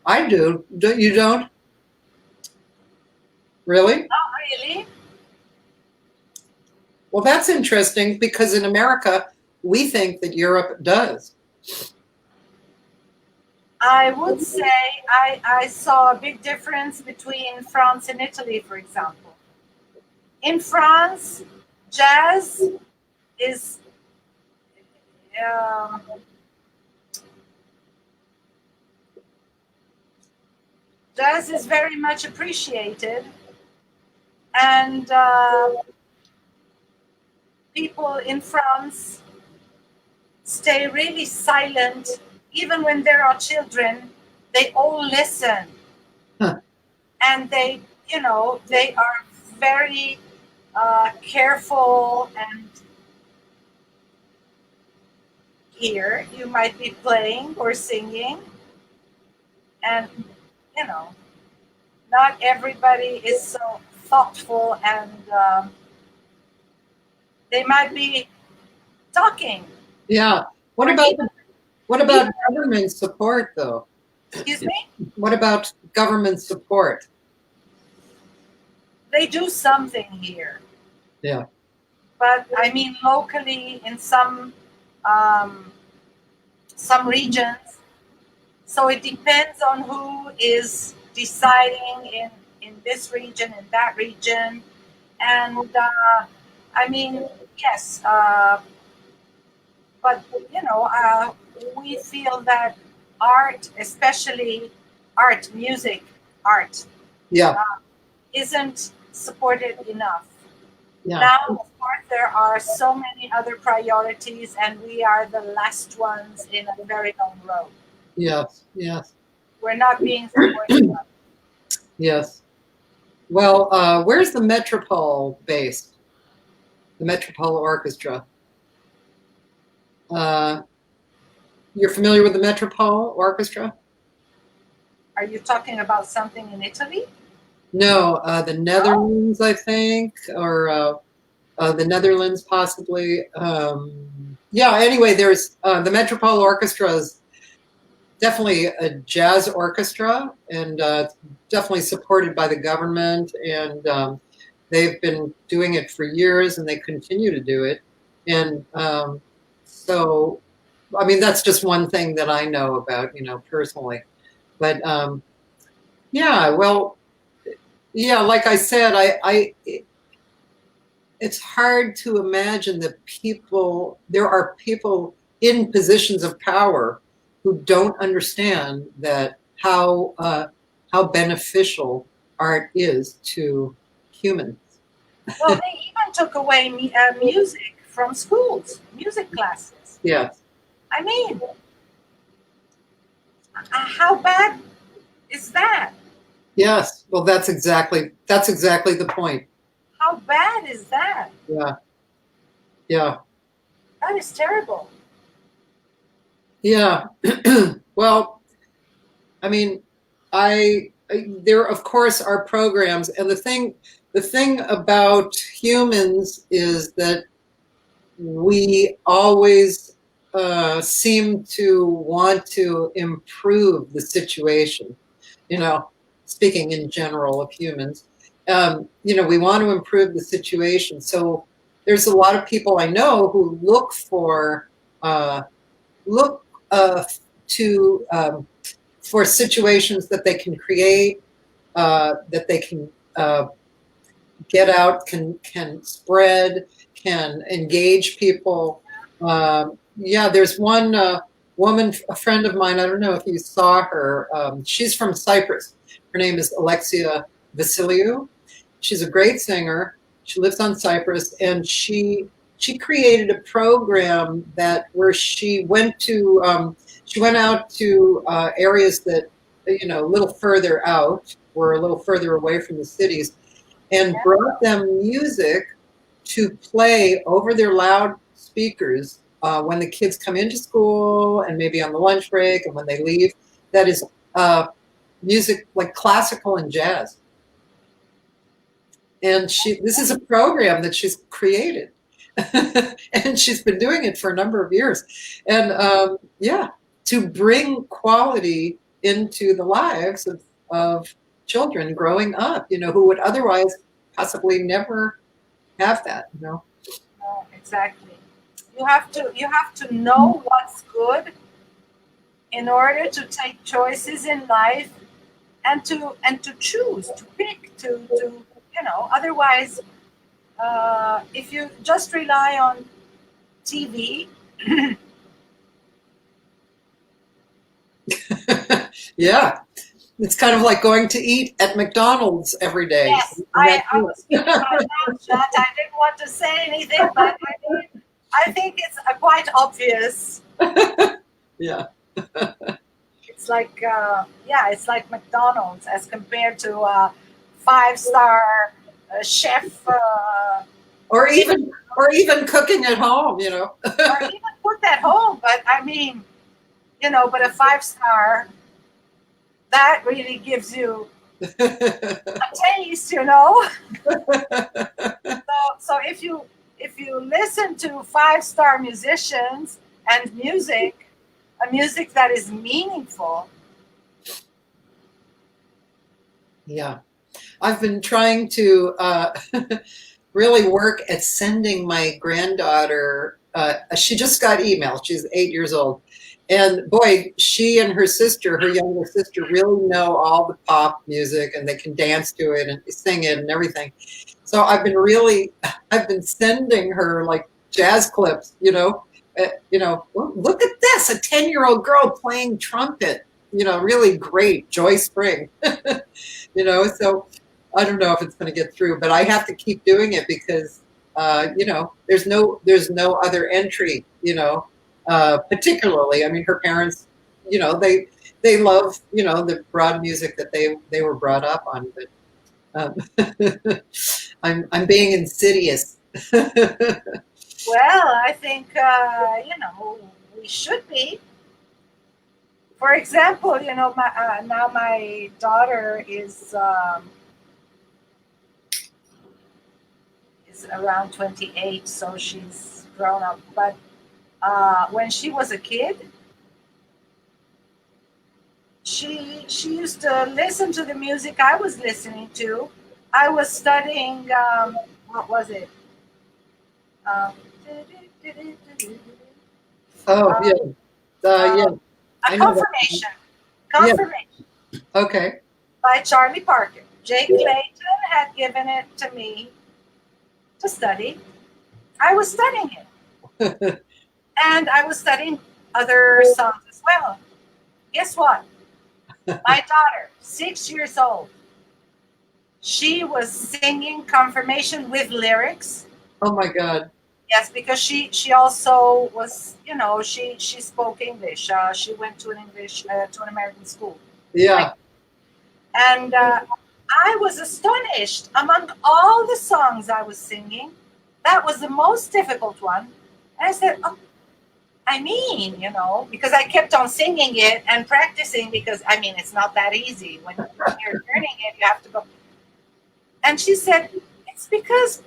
I do. You don't? Really? Not really. Well, that's interesting, because in America we think that Europe does. I would say I saw a big difference between France and Italy, for example. In France, jazz is very much appreciated, and people in France stay really silent. Even when there are children, they all listen. Huh. And they are very careful. And here you might be playing or singing, and not everybody is so thoughtful, and they might be talking. Yeah. What about government support, though? Excuse me? What about government support? They do something here. Yeah. But I mean, locally in some regions, so it depends on who is deciding in this region, in that region. And I mean, yes, but we feel that art, especially music, Yeah. isn't supported enough. Yeah. Now, of course, there are so many other priorities, and we are the last ones in a very long road. Yes. Yes. We're not being supported enough. Yes. Well, where's the Metropole based? The Metropole Orchestra. You're familiar with the Metropole Orchestra? Are you talking about something in Italy? No, the Netherlands, I think, or the Netherlands possibly. Yeah, anyway, there's the Metropole Orchestra is definitely a jazz orchestra, and definitely supported by the government, and they've been doing it for years, and they continue to do it. And so, I mean, that's just one thing that I know about, personally. But yeah, well, yeah, like I said, it's hard to imagine that there are people in positions of power who don't understand that how beneficial art is to humans. Well, they even took away music from schools, music classes. Yes. I mean, How bad is that? Yes. Well, that's exactly the point. How bad is that? Yeah. Yeah. That is terrible. Yeah. Well, I mean, there of course are programs, and the thing about humans is that we always seem to want to improve the situation. You know, speaking in general of humans, you know, we want to improve the situation. So there's a lot of people I know who look for look to for situations that they can create, that they can get out, can spread, can engage people. Yeah, there's one woman, a friend of mine. I don't know if you saw her. She's from Cyprus. Her name is Alexia Vasiliou. She's a great singer. She lives on Cyprus, and she created a program that where she went out to areas that, you know, a little further out, were a little further away from the cities, and brought them music to play over their loudspeakers when the kids come into school and maybe on the lunch break and when they leave. That is music like classical and jazz. And this is a program that she's created. And she's been doing it for a number of years. And yeah, to bring quality into the lives of children growing up, you know, who would otherwise possibly never have that, you know. No, exactly. You have to know what's good in order to take choices in life, and to choose, to pick, to you know. Otherwise, if you just rely on TV, Yeah, it's kind of like going to eat at McDonald's every day. yes, I was keeping my mouth shut. I didn't want to say anything, but I think it's quite obvious. Yeah. It's like it's like McDonald's as compared to a 5-star chef, Or even cooking at home, you know. or even cook at home. But I mean, you know, but a 5-star, that really gives you a taste, you know. So if you listen to 5-star musicians and music, a music that is meaningful. Yeah, I've been trying to really work at sending my granddaughter. She just got email. She's 8 years old. And boy, she and her sister, her younger sister, really know all the pop music, and they can dance to it and sing it and everything. So I've been sending her like jazz clips, you know, look at this, a 10-year-old girl playing trumpet, you know, really great, Joy Spring, you know. So I don't know if it's going to get through, but I have to keep doing it because, you know, there's no other entry, you know. Particularly, I mean, her parents, you know, they love, you know, the broad music that they were brought up on. But I'm being insidious. Well, I think you know, we should be. For example, you know, now my daughter is around 28, so she's grown up. But when she was a kid, she used to listen to the music I was listening to. I was studying, what was it? Oh, yeah. Yeah. A Confirmation. Confirmation. Yeah. Okay. By Charlie Parker. Jake Clayton had given it to me to study. I was studying it. And I was studying other songs as well. Guess what? My daughter, 6 years old, she was singing Confirmation with lyrics. Oh my God. Yes, because she also was, she spoke English. She went to an American school. Yeah. And I was astonished. Among all the songs I was singing, that was the most difficult one. And I said, oh, because I kept on singing it and practicing, because it's not that easy. When you're learning it, you have to go. And she said, it's because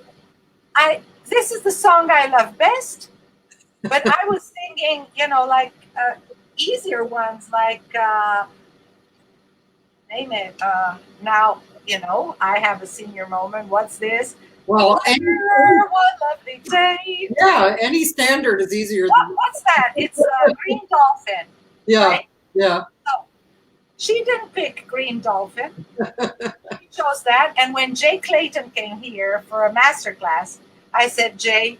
this is the song I love best. But I was singing, like easier ones, like name it. Now, I have a senior moment. What's this? Well, One lovely day. yeah, any standard is easier than. What's that? It's Green Dolphin. Yeah, Right? yeah. So she didn't pick Green Dolphin. She chose that. And when Jay Clayton came here for a master class, I said, Jay,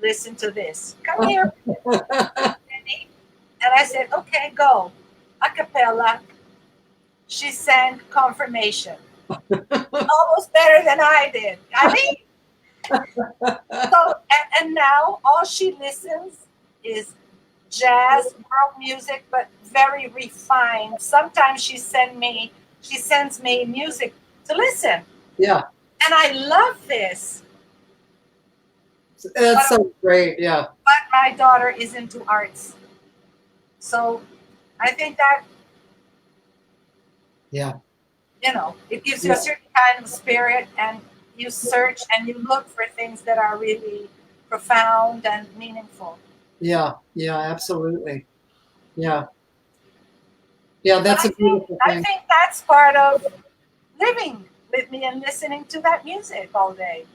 listen to this. Come here. And I said, okay, go. A cappella. She sang Confirmation. Almost better than I did. So, and now all she listens is jazz, world music, but very refined. Sometimes she sends me music to listen. Yeah. And I love this. That's so great, yeah. But my daughter is into arts. So I think that, yeah, it gives you a certain kind of spirit, and you search and you look for things that are really profound and meaningful. Yeah, absolutely. Yeah. Yeah, that's a beautiful I thing. think that's part of living with me and listening to that music all day.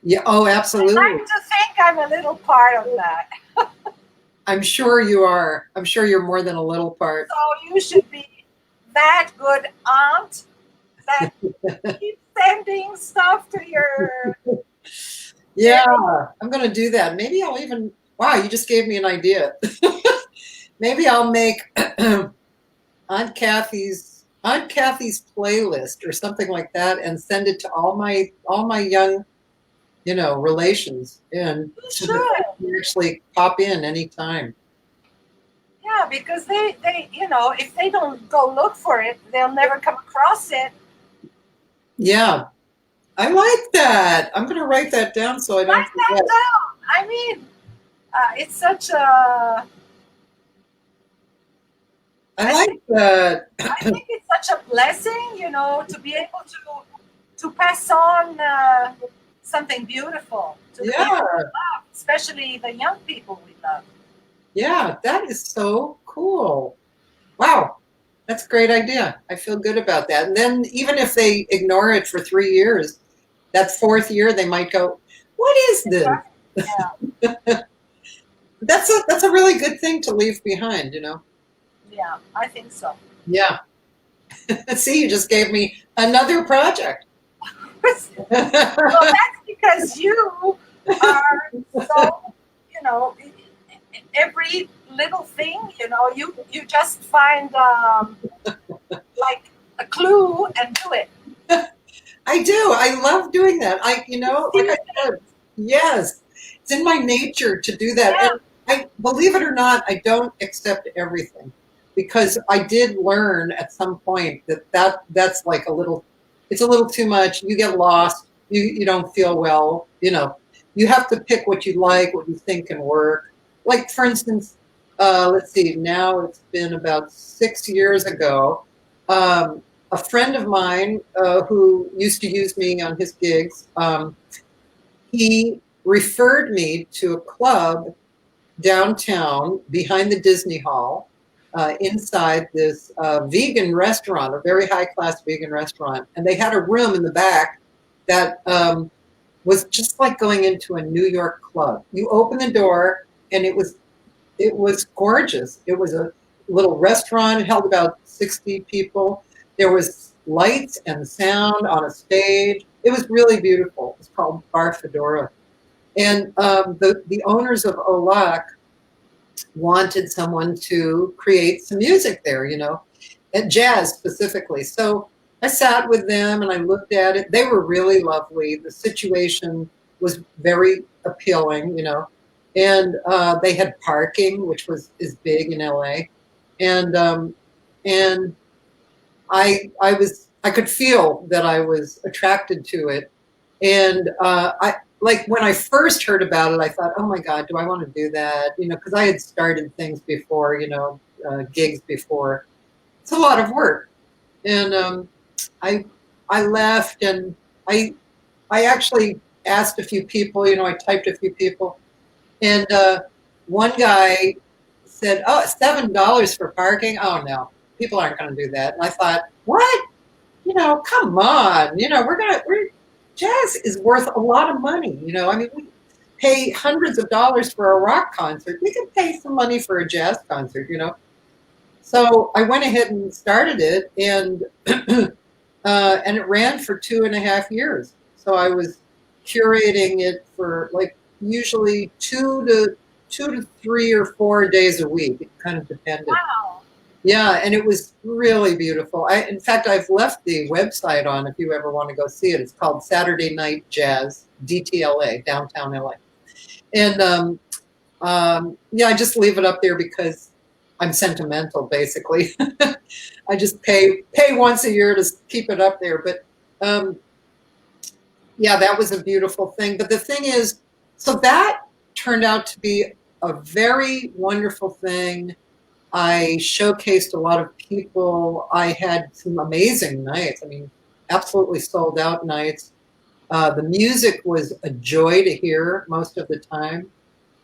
Yeah, oh, absolutely. I like to think I'm a little part of that. I'm sure you are. I'm sure you're more than a little part. So you should be that good aunt that keeps sending stuff to your. Yeah, I'm going to do that. Maybe I'll even. Wow, you just gave me an idea. Maybe I'll make Aunt Cathy's playlist or something like that, and send it to all my young, relations, and so that they can actually pop in anytime. Yeah, because they if they don't go look for it, they'll never come across it. Yeah, I like that. I'm going to write that down so I don't forget. Write that down. It's such a. I like that. I think it's such a blessing, to be able to pass on something beautiful to the people we love, especially the young people we love. Yeah, that is so cool. Wow, that's a great idea. I feel good about that. And then even if they ignore it for 3 years, that 4th year they might go, "What is this?" Yeah. That's a really good thing to leave behind, Yeah, I think so. Yeah. See, you just gave me another project. Well, that's because you are so, every little thing, you just find like a clue and do it. I do. I love doing that. Like I said, yes, it's in my nature to do that. Yeah. And I believe it or not, I don't accept everything, because I did learn at some point that's like it's a little too much. You get lost. You don't feel well. You have to pick what you like, what you think can work. Like, for instance, let's see, now it's been about 6 years ago, a friend of mine who used to use me on his gigs, he referred me to a club downtown behind the Disney Hall, inside this vegan restaurant, a very high-class vegan restaurant. And they had a room in the back that was just like going into a New York club. You open the door, and it was gorgeous. It was a little restaurant. It held about 60 people. There was lights and sound on a stage. It was really beautiful. It was called Bar Fedora. And the owners of Olac wanted someone to create some music there, and jazz specifically. So I sat with them and I looked at it. They were really lovely. The situation was very appealing, you know. And they had parking, which is big in LA. And I could feel that I was attracted to it. And I like when I first heard about it, I thought, oh my God, do I want to do that? You know, because I had started things before, you know, gigs before. It's a lot of work. And I I left, and I actually asked a few people, you know, I typed a few people, and one guy said, "Oh, $7 for parking? Oh no, people aren't going to do that." And I thought, what? You know, come on. You know, jazz is worth a lot of money. You know, I mean, we pay hundreds of dollars for a rock concert. We can pay some money for a jazz concert. You know, so I went ahead and started it, and it ran for 2.5 years. So I was curating it for like usually 2 to 3 or 4 days a week. It kind of depended. Wow. Yeah, and it was really beautiful. In fact, I've left the website on if you ever want to go see it. It's called Saturday Night Jazz, DTLA, downtown LA. And yeah, I just leave it up there because I'm sentimental, basically. I just pay once a year to keep it up there. But yeah, that was a beautiful thing. But the thing is, so that turned out to be a very wonderful thing. I showcased a lot of people. I had some amazing nights. I mean, absolutely sold out nights. The music was a joy to hear most of the time.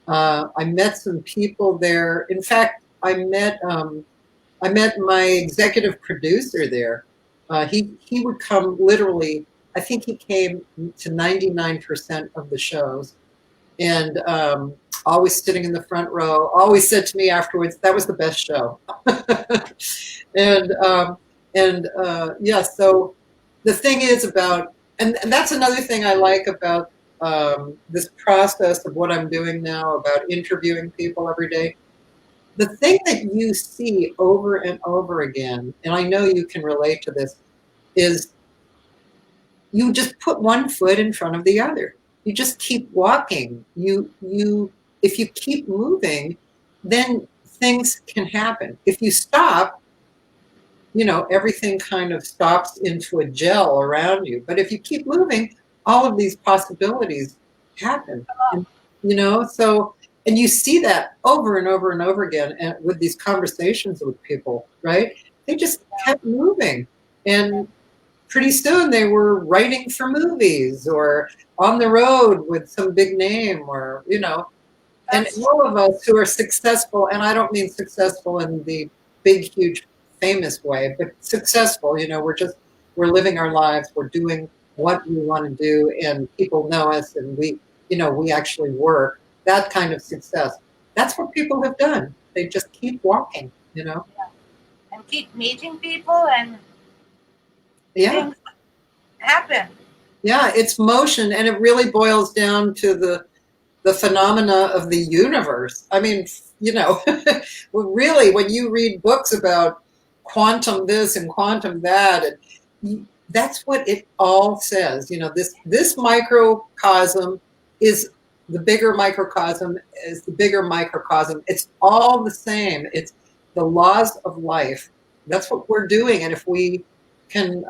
I met some people there. In fact, I met my executive producer there. He would come literally. I think he came to 99% of the shows, and always sitting in the front row. Always said to me afterwards, "That was the best show." and yeah. So the thing is about, and that's another thing I like about this process of what I'm doing now about interviewing people every day. The thing that you see over and over again, and I know you can relate to this, is you just put one foot in front of the other. You just keep walking. If you keep moving, then things can happen. If you stop, you know, everything kind of stops into a gel around you. But if you keep moving, all of these possibilities happen. And, you know, so, and you see that over and over and over again and with these conversations with people, right? They just kept moving. And pretty soon they were writing for movies or on the road with some big name, or, you know, and all of us who are successful, and I don't mean successful in the big, huge, famous way, but successful, you know, we're living our lives, we're doing what we want to do, and people know us, and we actually work. That kind of success. That's what people have done. They just keep walking, you know. Yeah. And keep meeting people, and yeah, things happen. Yeah, it's motion, and it really boils down to the phenomena of the universe. I mean, you know, really, when you read books about quantum this and quantum that, and that's what it all says. You know, this microcosm is the bigger microcosm is the bigger microcosm. It's all the same. It's the laws of life. That's what we're doing, and if we can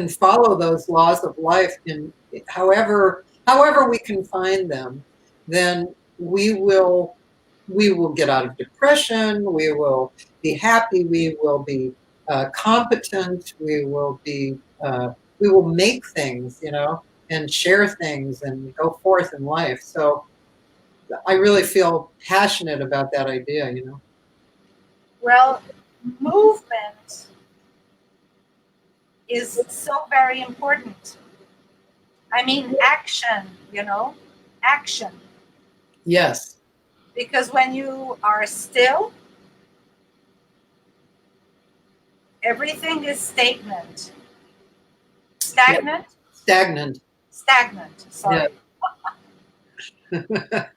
follow those laws of life in however we can find them, then we will get out of depression. We will be happy. We will be competent. We will make things, you know, and share things and go forth in life. So I really feel passionate about that idea, you know. Well, movement is so very important. I mean, action, you know, action. Yes. Because when you are still, everything is stagnant. Stagnant? Stagnant. Stagnant, sorry. Yeah.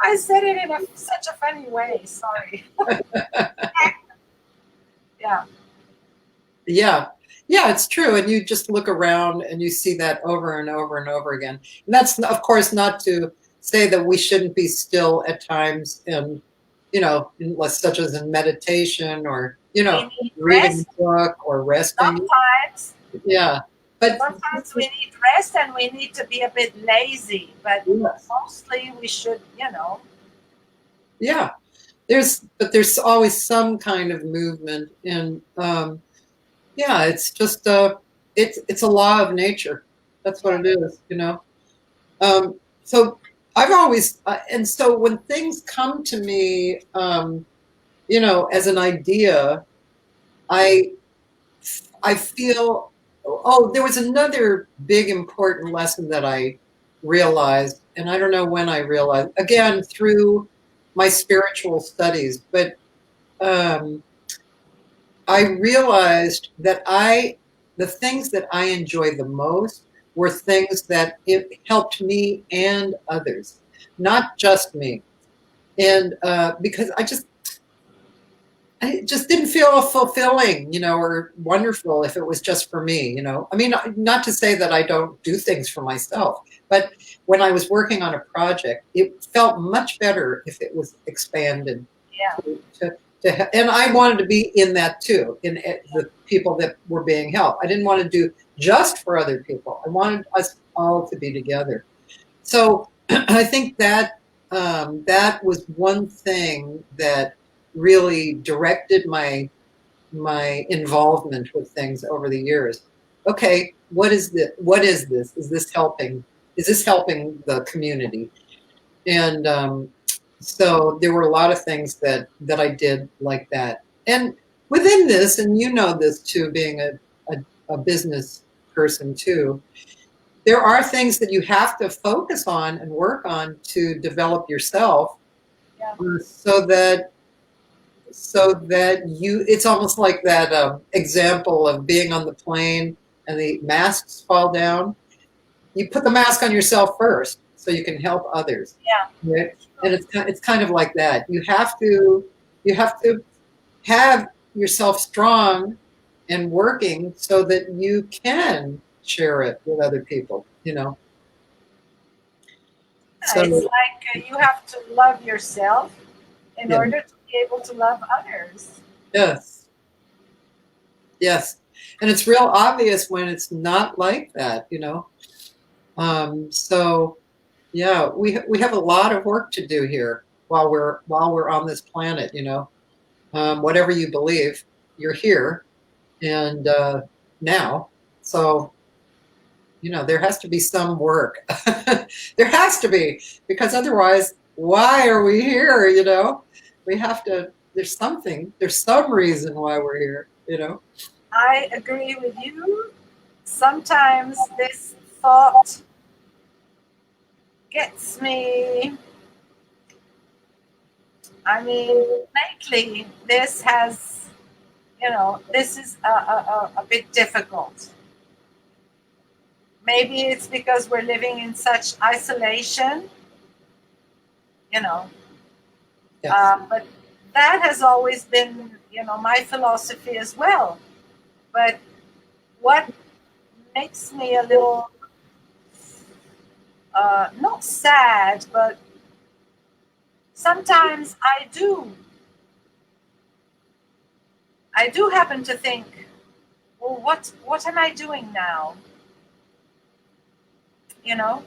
I said it in such a funny way, sorry. Yeah. Yeah. Yeah, it's true. And you just look around and you see that over and over and over again. And that's, of course, not to say that we shouldn't be still at times in, such as in meditation or, We need reading rest a book or resting. sometimes. Yeah. But Sometimes we need rest and we need to be a bit lazy, but yes. mostly we should, Yeah. There's always some kind of movement, and yeah, it's just it's a law of nature. That's what yeah, it is. So I've always and so when things come to me, as an idea, I I feel, oh, there was another big important lesson that I realized, and I don't know when I realized, again through my spiritual studies, but um, I realized that the things that I enjoy the most were things that it helped me and others, not just me. And because I just didn't feel fulfilling, or wonderful if it was just for me. I mean, not to say that I don't do things for myself, but when I was working on a project, it felt much better if it was expanded yeah, and I wanted to be in that too, in the people that were being helped. I didn't want to do just for other people. I wanted us all to be together. So I think that that was one thing that really directed my involvement with things over the years. Okay, what is this? What is this? Is this helping? Is this helping the community? And so there were a lot of things that I did like that. And within this, and this too, being a business person too, there are things that you have to focus on and work on to develop yourself, yeah. so that it's almost like that example of being on the plane and the masks fall down. You put the mask on yourself first so you can help others. Yeah. Right? And it's kind of like that. You have to have yourself strong and working so that you can share it with other people. It's So like you have to love yourself in yeah, order to be able to love others. yes, yes. And it's real obvious when it's not like that. So yeah, we have a lot of work to do here while we're on this planet. Whatever you believe, you're here, and now. So there has to be some work. There has to be, because otherwise, why are we here? We have to. There's something. There's some reason why we're here. I agree with you. Sometimes this thought gets me. I mean, lately, this is a bit difficult. Maybe it's because we're living in such isolation, you know. Yes. But that has always been, my philosophy as well. But what makes me a little, not sad, but sometimes I do happen to think, well, what am I doing now? You know,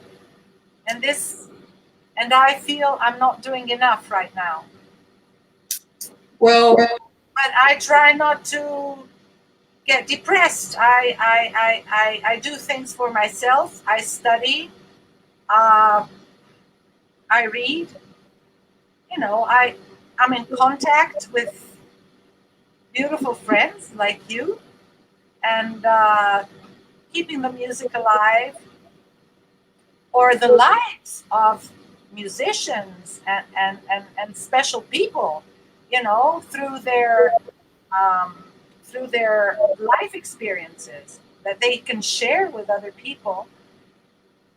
and I feel I'm not doing enough right now. Well, But I try not to get depressed. I do things for myself. I study. Uh, I read. I'm in contact with beautiful friends like you, and keeping the music alive, or the lives of musicians and special people, through um, their life experiences that they can share with other people.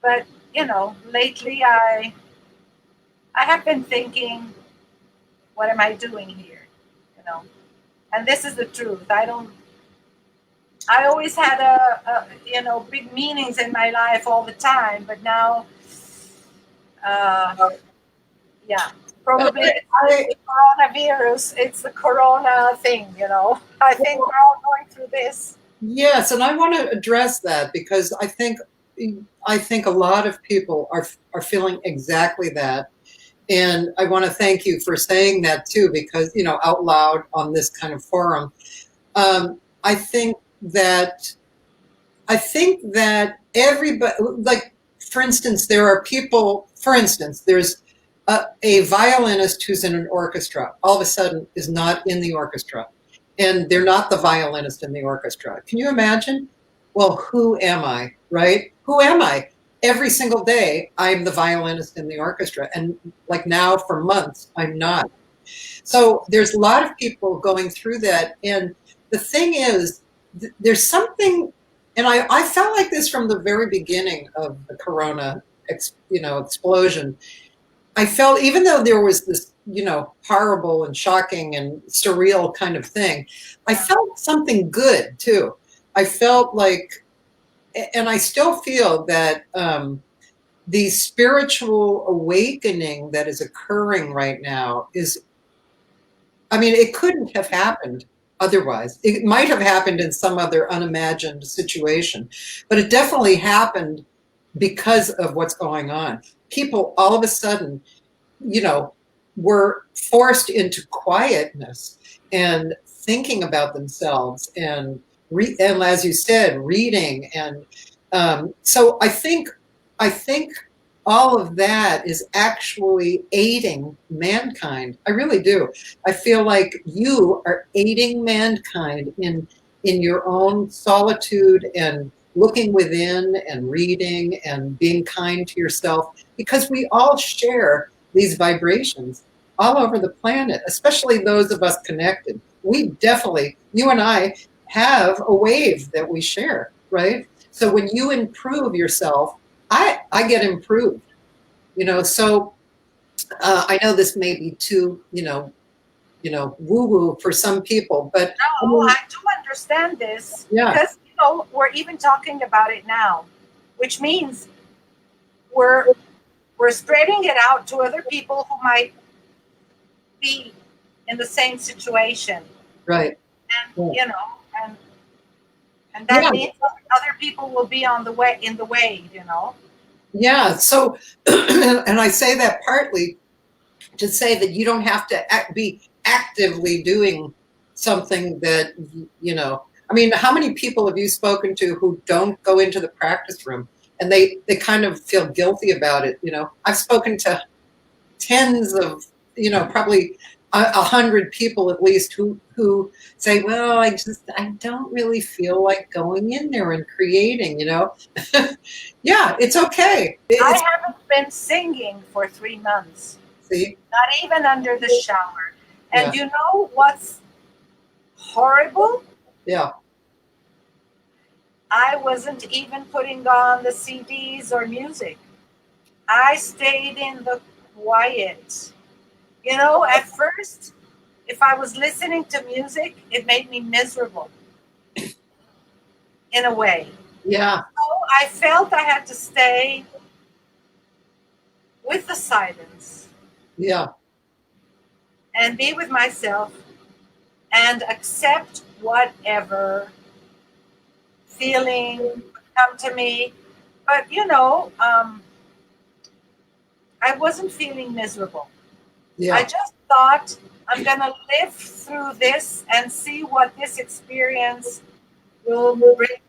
But lately I have been thinking, what am I doing here? You know, and this is the truth. I always had big meanings in my life all the time, but now, uh, yeah, probably it's the coronavirus. It's the corona thing, I think we're all going through this. Yes, and I want to address that because I think a lot of people are feeling exactly that. And I want to thank you for saying that too, because, out loud on this kind of forum. I think that everybody, like, for instance, there are people, for instance, there's a violinist who's in an orchestra, all of a sudden is not in the orchestra. And they're not the violinist in the orchestra. Can you imagine? Well, who am I, right? Who am I? Every single day, I'm the violinist in the orchestra. And like now for months, I'm not. So there's a lot of people going through that. And the thing is, there's something, and I felt like this from the very beginning of the corona, explosion. I felt, even though there was this, horrible and shocking and surreal kind of thing, I felt something good too. I felt like, and I still feel that the spiritual awakening that is occurring right now is, it couldn't have happened otherwise. It might have happened in some other unimagined situation, but it definitely happened because of what's going on. People all of a sudden, were forced into quietness and thinking about themselves and as you said, reading. And so I think all of that is actually aiding mankind. I really do. I feel like you are aiding mankind in your own solitude and looking within and reading and being kind to yourself, because we all share these vibrations all over the planet, especially those of us connected. We definitely, you and I, have a wave that we share, right? So when you improve yourself, I get improved, so I know this may be too, woo-woo for some people, but no, I do understand this. Yeah. Because we're even talking about it now, which means we're spreading it out to other people who might be in the same situation. Right. And and that means other people will be in the way, Yeah. So, and I say that partly to say that you don't have to be actively doing something that, how many people have you spoken to who don't go into the practice room and they kind of feel guilty about it? I've spoken to tens of, probably 100 people at least who say, well, I don't really feel like going in there and creating, Yeah, it's okay. I haven't been singing for 3 months. See? Not even under the shower. And you know what's horrible? Yeah. I wasn't even putting on the CDs or music. I stayed in the quiet. At first, if I was listening to music, it made me miserable in a way. Yeah. So I felt I had to stay with the silence. Yeah. And be with myself and accept whatever feeling would come to me. But, I wasn't feeling miserable. Yeah. I just thought I'm going to live through this and see what this experience will bring.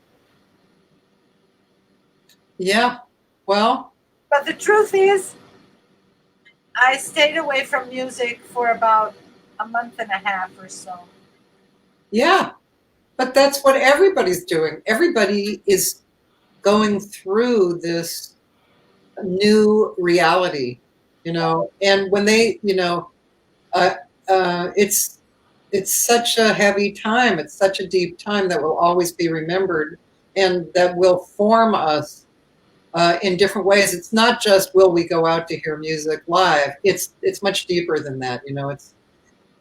Yeah. Well. But the truth is, I stayed away from music for about a month and a half or so. Yeah. But that's what everybody's doing. Everybody is going through this new reality, and when they, it's such a heavy time. It's such a deep time that will always be remembered and that will form us in different ways. It's not just, will we go out to hear music live? It's much deeper than that.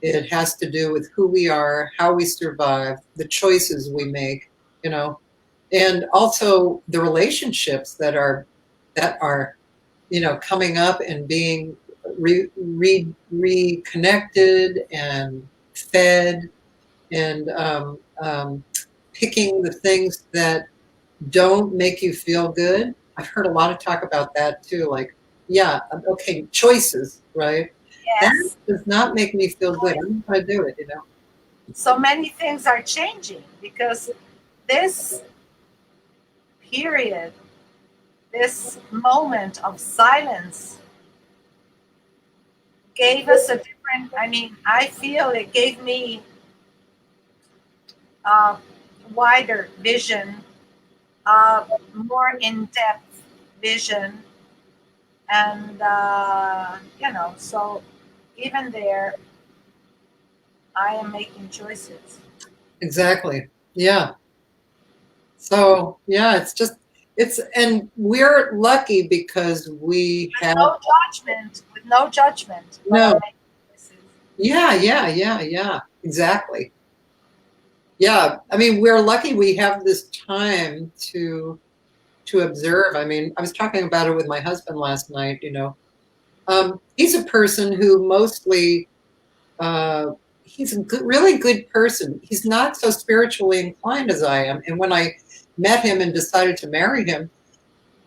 It has to do with who we are, how we survive, the choices we make, you know, and also the relationships that are, you know, coming up and being reconnected and fed, and picking the things that don't make you feel good. I've heard a lot of talk about that too. Like, yeah, okay, choices, right? That Yes. does not make me feel good. I'm not going to do it, you know? So many things are changing because this period, this moment of silence gave us a different, I mean, I feel it gave me a wider vision, a more in-depth vision. And, you know, so even there, I am making choices. Exactly. Yeah. So, yeah, it's just, and we're lucky because we With have, no judgment, with no judgment, but I'm no, making choices. yeah, exactly. Yeah. I mean, we're lucky we have this time to observe. I mean, I was talking about it with my husband last night, you know. He's a person who mostly, uh, he's a good, really good person. He's not so spiritually inclined as I am. And when I met him and decided to marry him,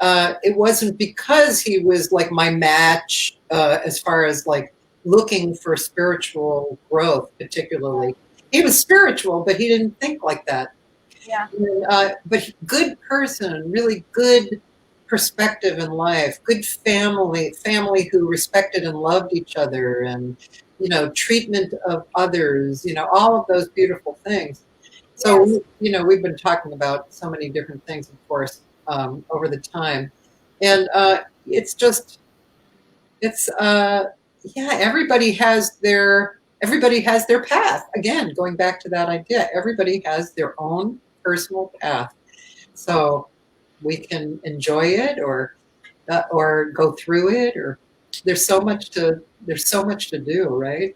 it wasn't because he was like my match as far as like looking for spiritual growth, particularly. He was spiritual, but he didn't think like that. Yeah. But good person, really good perspective in life, good family who respected and loved each other, and you know, treatment of others, you know, all of those beautiful things. So Yes. you know, we've been talking about so many different things, of course, over the time, and it's just, it's yeah, everybody has their path. Again, going back to that idea, everybody has their own personal path. So we can enjoy it or go through it, or there's so much to do, right?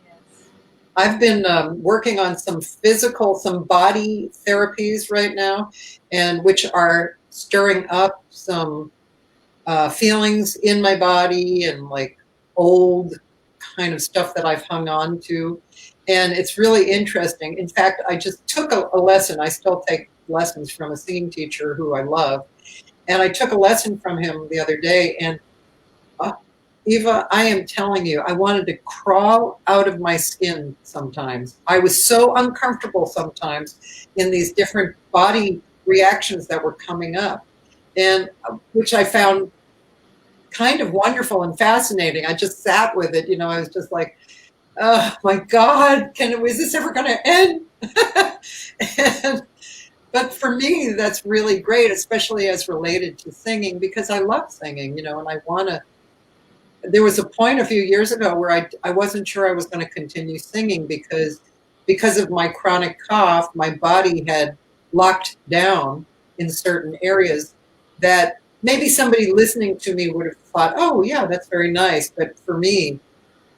Yes. I've been working on some body therapies right now, and which are stirring up some feelings in my body and like old kind of stuff that I've hung on to. And it's really interesting. In fact, I just took a lesson. I still take lessons from a singing teacher who I love. And I took a lesson from him the other day. And uh, Eva, I am telling you, I wanted to crawl out of my skin sometimes. I was so uncomfortable sometimes in these different body reactions that were coming up, and which I found kind of wonderful and fascinating. I just sat with it, you know. I was just like, oh my God, is this ever going to end? and, but for me, that's really great, especially as related to singing, because I love singing, you know, and I want to. There was a point a few years ago where I wasn't sure I was going to continue singing because of my chronic cough, my body had locked down in certain areas that maybe somebody listening to me would have thought, oh, yeah, that's very nice. But for me,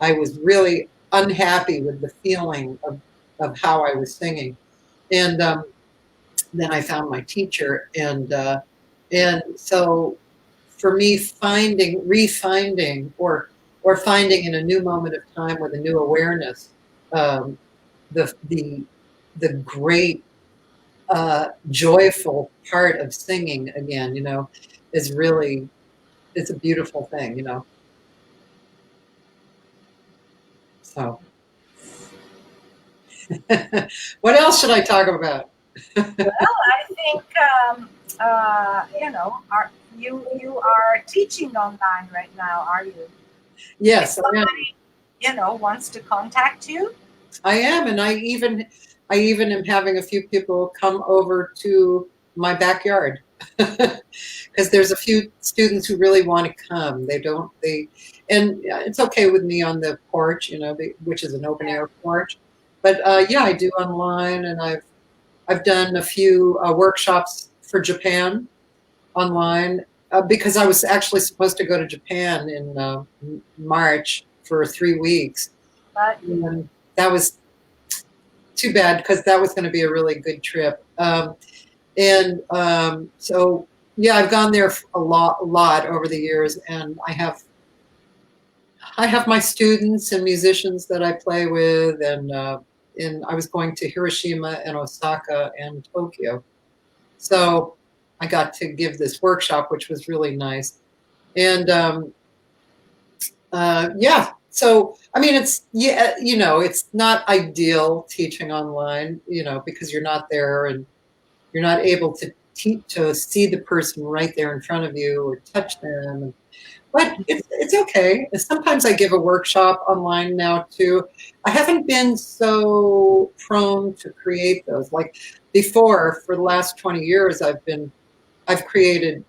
I was really unhappy with the feeling of how I was singing. And then I found my teacher. And so for me, refinding, or finding in a new moment of time with a new awareness, um, the great joyful part of singing again, you know, is really, it's a beautiful thing, you know. So, what else should I talk about? Well, I think you know, you are teaching online right now, are you? If Yes, I am. somebody, you know, wants to contact you, I am, and I even am having a few people come over to my backyard because there's a few students who really want to come. And it's okay with me on the porch, you know, which is an open yeah, air porch. But yeah, I do online, and I've done a few workshops for Japan online because I was actually supposed to go to Japan in March for 3 weeks. but And that was too bad, because that was going to be a really good trip. So yeah, I've gone there a lot over the years, and I have my students and musicians that I play with, and I was going to Hiroshima and Osaka and Tokyo. So I got to give this workshop, which was really nice. And yeah, so I mean, it's not ideal teaching online, because you're not there and you're not able to see the person right there in front of you or touch them. But it's okay. Sometimes I give a workshop online now too. I haven't been so prone to create those. Like before, for the last 20 years, I've created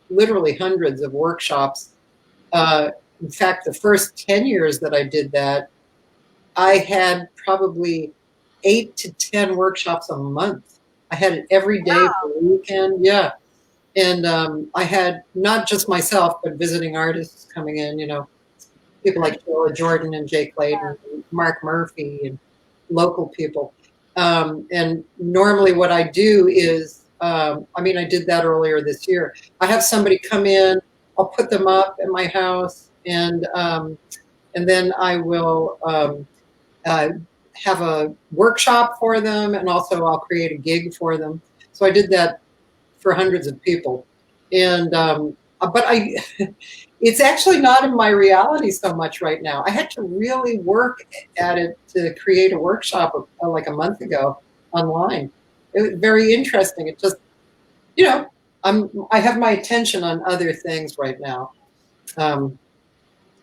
literally hundreds of workshops. In fact, the first 10 years that I did that, I had probably 8 to 10 workshops a month. I had it every day for the weekend. Yeah. And I had not just myself, but visiting artists coming in, people like Jola Jordan and Jay Clayton, and Mark Murphy, and local people. And normally what I do is, I did that earlier this year. I have somebody come in, I'll put them up at my house, and then I will have a workshop for them, and also I'll create a gig for them. So I did that for hundreds of people, and but it's actually not in my reality so much right now. I had to really work at it to create a workshop like a month ago online. It was very interesting. It just, I have my attention on other things right now.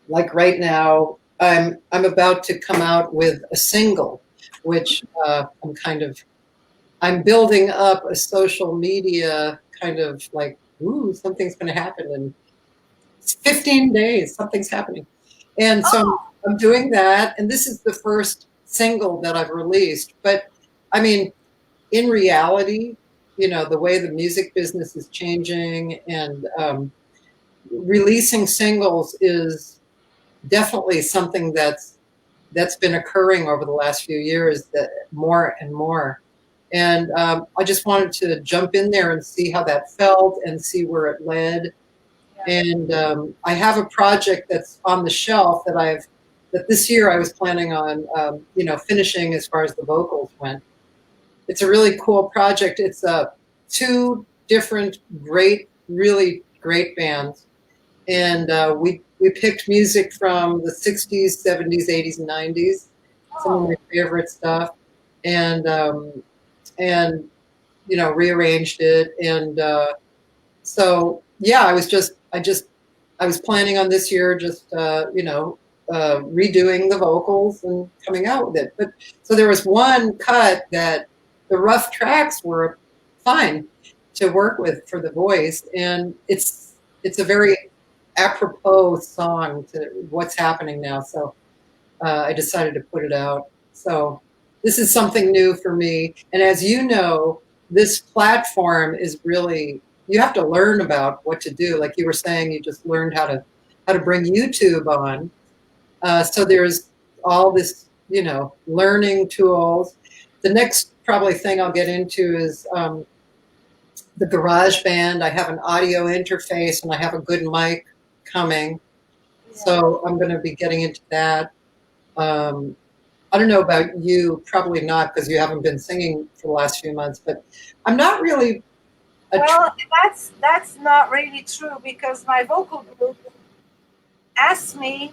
Like right now, I'm about to come out with a single, which I'm building up a social media kind of like, ooh, something's going to happen in 15 days. Something's happening. And so I'm doing that. And this is the first single that I've released. But I mean, in reality, the way the music business is changing, and releasing singles is definitely something that's been occurring over the last few years, that more and more. And I just wanted to jump in there and see how that felt and see where it led. And I have a project that's on the shelf that this year I was planning on, finishing as far as the vocals went. It's a really cool project. It's 2 different really great bands. And we picked music from the 60s, 70s, 80s, and 90s, some of my favorite stuff. And rearranged it. And so yeah, I was planning on this year just redoing the vocals and coming out with it. But so there was one cut that the rough tracks were fine to work with for the voice, and it's a very apropos song to what's happening now. So I decided to put it out. So this is something new for me. And as you know, this platform is really, you have to learn about what to do. Like you were saying, you just learned how to bring YouTube on. So there's all this, learning tools. The next probably thing I'll get into is the GarageBand. I have an audio interface and I have a good mic coming. So I'm going to be getting into that. I don't know about you, probably not, because you haven't been singing for the last few months, but I'm not really. Well, that's not really true, because my vocal group asked me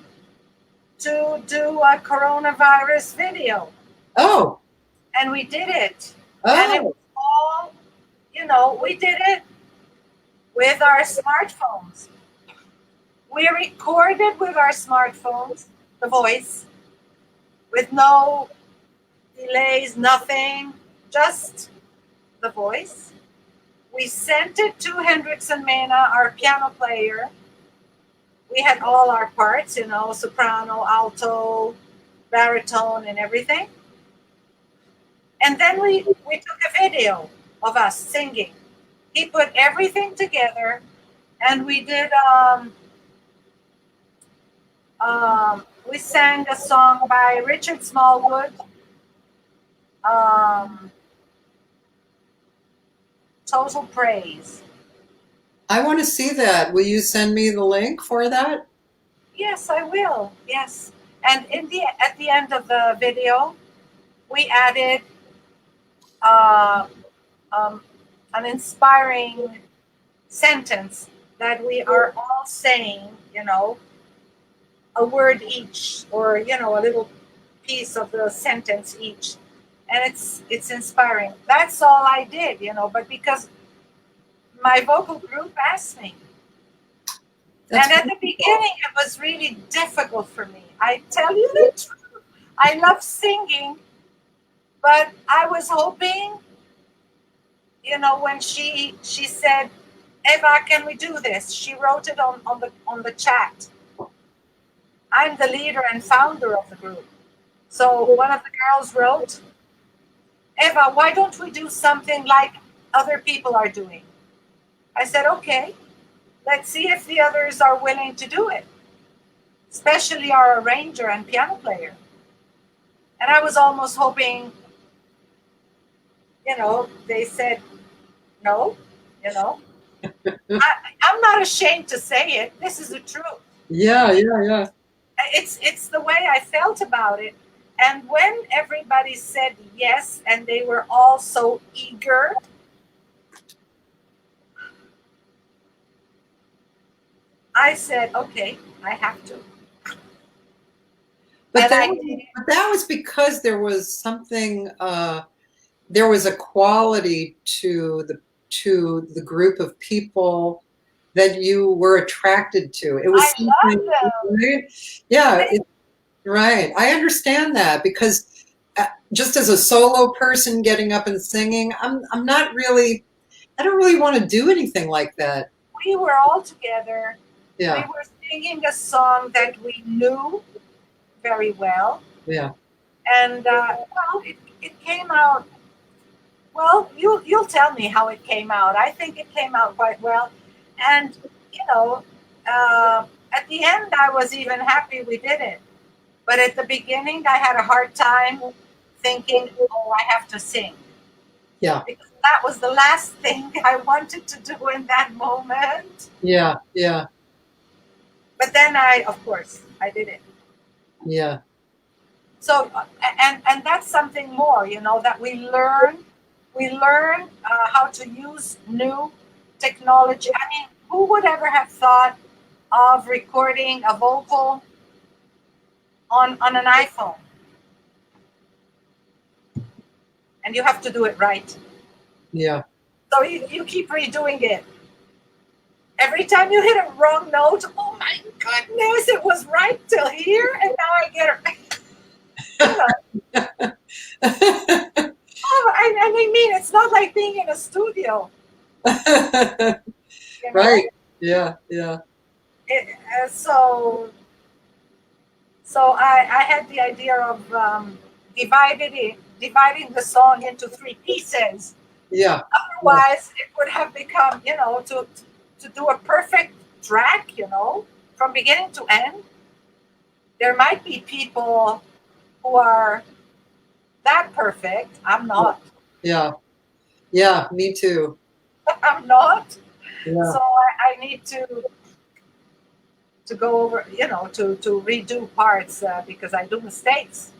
to do a coronavirus video. Oh. And we did it. Oh. And it was all, we did it with our smartphones. We recorded with our smartphones, the voice, with no delays, nothing, just the voice. We sent it to Hendrickson Mena, our piano player. We had all our parts, soprano, alto, baritone, and everything. And then we took a video of us singing. He put everything together, and we did, we sang a song by Richard Smallwood, Um, Total Praise. I want to see that. Will you send me the link for that? Yes, I will. Yes. And at the end of the video, we added uh, um, an inspiring sentence that we are all saying, a word each, or a little piece of the sentence each, and it's inspiring. That's all I did, but because my vocal group asked me. That's And at the beginning, it was really difficult for me. I tell you the truth. I love singing, but I was hoping, when she said, "Eva, can we do this?" She wrote it on the chat. I'm the leader and founder of the group. So one of the girls wrote, "Eva, why don't we do something like other people are doing?" I said, "Okay, let's see if the others are willing to do it, especially our arranger and piano player." And I was almost hoping, they said no, I'm not ashamed to say it. This is the truth. yeah, yeah, yeah. It's the way I felt about it. And when everybody said yes, and they were all so eager, I said, okay, I have to. But And that was because there was something. There was a quality to the group of people that you were attracted to. It was I something, love them. right? Yeah, right. I understand that because just as a solo person getting up and singing, I'm not really. I don't really want to do anything like that. We were all together. Yeah. We were singing a song that we knew very well. Yeah. And it came out. Well, you'll tell me how it came out. I think it came out quite well. And at the end, I was even happy we did it. But at the beginning, I had a hard time thinking, "Oh, I have to sing." Yeah. Because that was the last thing I wanted to do in that moment. Yeah. Yeah. But then of course, I did it. Yeah. So, and that's something more, that we learn. We learn how to use new technology. I mean, who would ever have thought of recording a vocal on an iPhone? And you have to do it right. Yeah. So you keep redoing it. Every time you hit a wrong note, oh my goodness, it was right till here, and now I get it. Oh, I mean, it's not like being in a studio. Right. Yeah. Yeah. So I had the idea of dividing the song into 3 pieces. Yeah. Otherwise, it would have become, to do a perfect track, from beginning to end. There might be people who are that perfect. I'm not. Yeah. Yeah. Me too. I'm not. Yeah. So I need to go over, to redo parts because I do mistakes,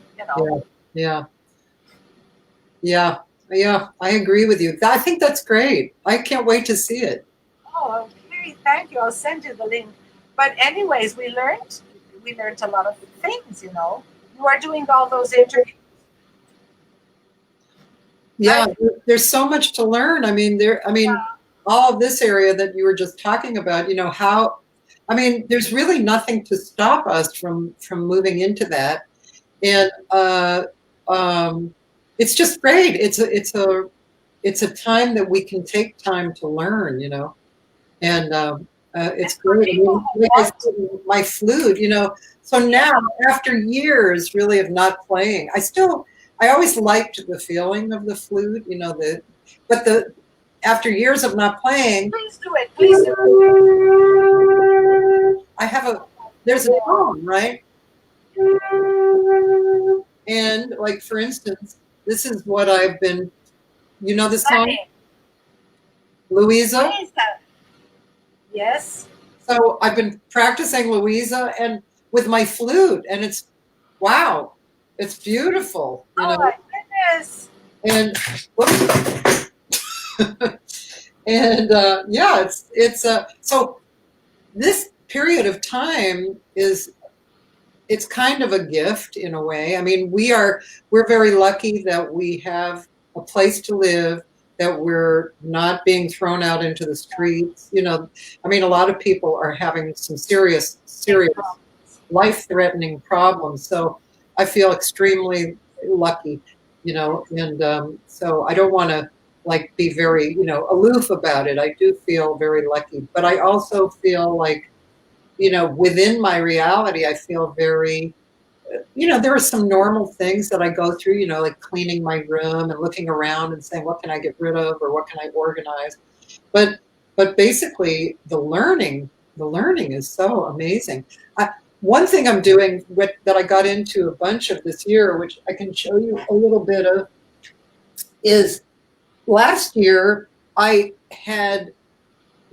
Yeah. Yeah. Yeah. I agree with you. I think that's great. I can't wait to see it. Oh, okay, thank you. I'll send you the link. But anyways, we learned a lot of things, You are doing all those interviews. Yeah, there's so much to learn. I mean, all of this area that you were just talking about, there's really nothing to stop us from moving into that. And it's just great. It's a time that we can take time to learn, and it's great. I mean, like I said, my flute, so now after years really of not playing, I always liked the feeling of the flute, but after years of not playing, Please do it. Please do it. There's a tone, right? And like, for instance, this is what I've been, you know the song, Honey, Louisa? Lisa. Yes. So I've been practicing Louisa and with my flute, and it's, wow, it's beautiful, you Oh know. my goodness. And whoops. And yeah, it's so this period of time is, it's kind of a gift in a way. I mean, we're very lucky that we have a place to live, that we're not being thrown out into the streets. You know, I mean, a lot of people are having some serious life-threatening problems. So I feel extremely lucky, you know, and so I don't want to like be very, you know, aloof about it. I do feel very lucky, but I also feel like, you know, within my reality, I feel very, you know, there are some normal things that I go through, you know, like cleaning my room and looking around and saying, what can I get rid of or what can I organize? But basically the learning is so amazing. One thing I'm doing that I got into a bunch of this year, which I can show you a little bit of, is last year I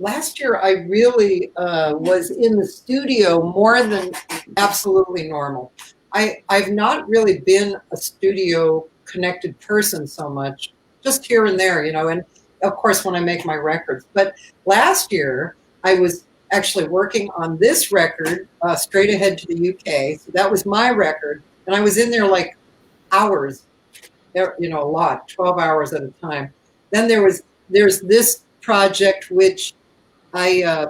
really was in the studio more than absolutely normal. I've not really been a studio connected person so much, just here and there, you know, and of course when I make my records. But last year I was actually working on this record, Straight Ahead to the UK. So that was my record. And I was in there like hours, you know, a lot, 12 hours at a time. Then there's this project which I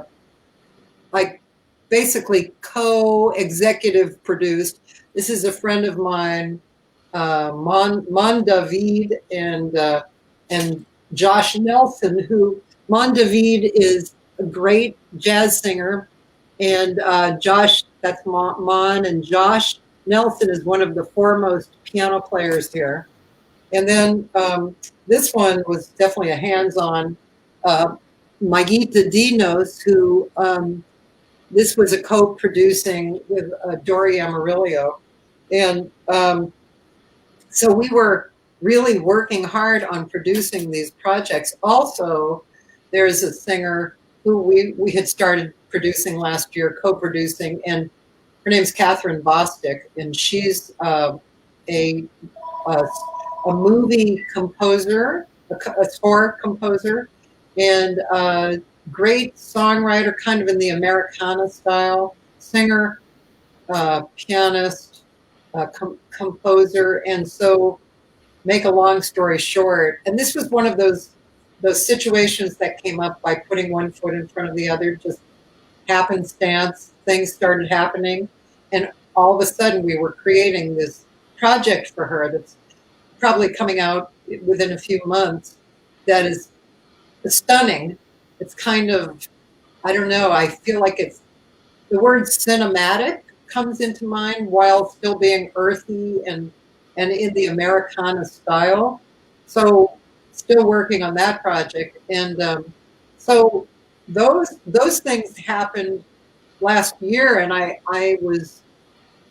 basically co-executive produced. This is a friend of mine, Mon David and Josh Nelson, who Mon David is a great jazz singer, and Josh, that's Mon, and Josh Nelson is one of the foremost piano players here. And then this one was definitely a hands-on. Magita Dinos, who this was a co-producing with Dori Amarillo. And so we were really working hard on producing these projects. Also, there's a singer who we had started producing last year, co-producing, and her name's Catherine Bostic, and she's a movie composer, a score composer, and a great songwriter, kind of in the Americana style, singer, pianist, composer. And so, make a long story short, and this was one of those situations that came up by putting one foot in front of the other, just happenstance, things started happening, and all of a sudden we were creating this project for her that's probably coming out within a few months, that is stunning. It's kind of, I don't know, I feel like it's, the word cinematic comes into mind while still being earthy and in the Americana style. So still working on that project. And so those things happened last year, and I was,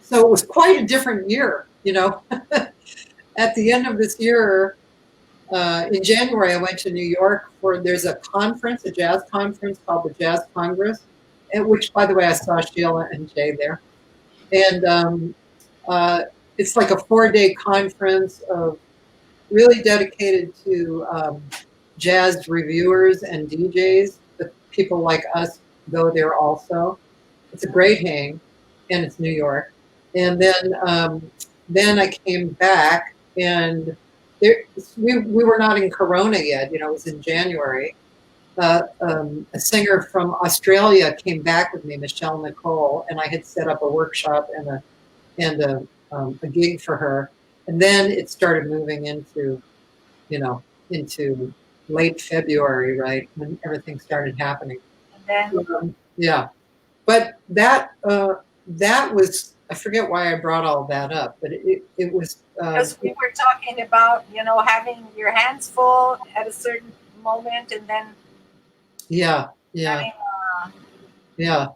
so it was quite a different year, you know. At the end of this year, in January, I went to New York there's a conference, a jazz conference called the Jazz Congress, which, by the way, I saw Sheila and Jay there. And it's like a 4-day conference of really dedicated to jazz reviewers and DJs. The people like us go there also. It's a great hang, and it's New York. And then I came back, and we were not in Corona yet. You know, it was in January. A singer from Australia came back with me, Michelle Nicole, and I had set up a workshop and a gig for her. And then it started moving into, you know, into late February, right, when everything started happening. And then Yeah, but that was, I forget why I brought all that up, but it was because we were talking about, you know, having your hands full at a certain moment, and then yeah. having, Yeah.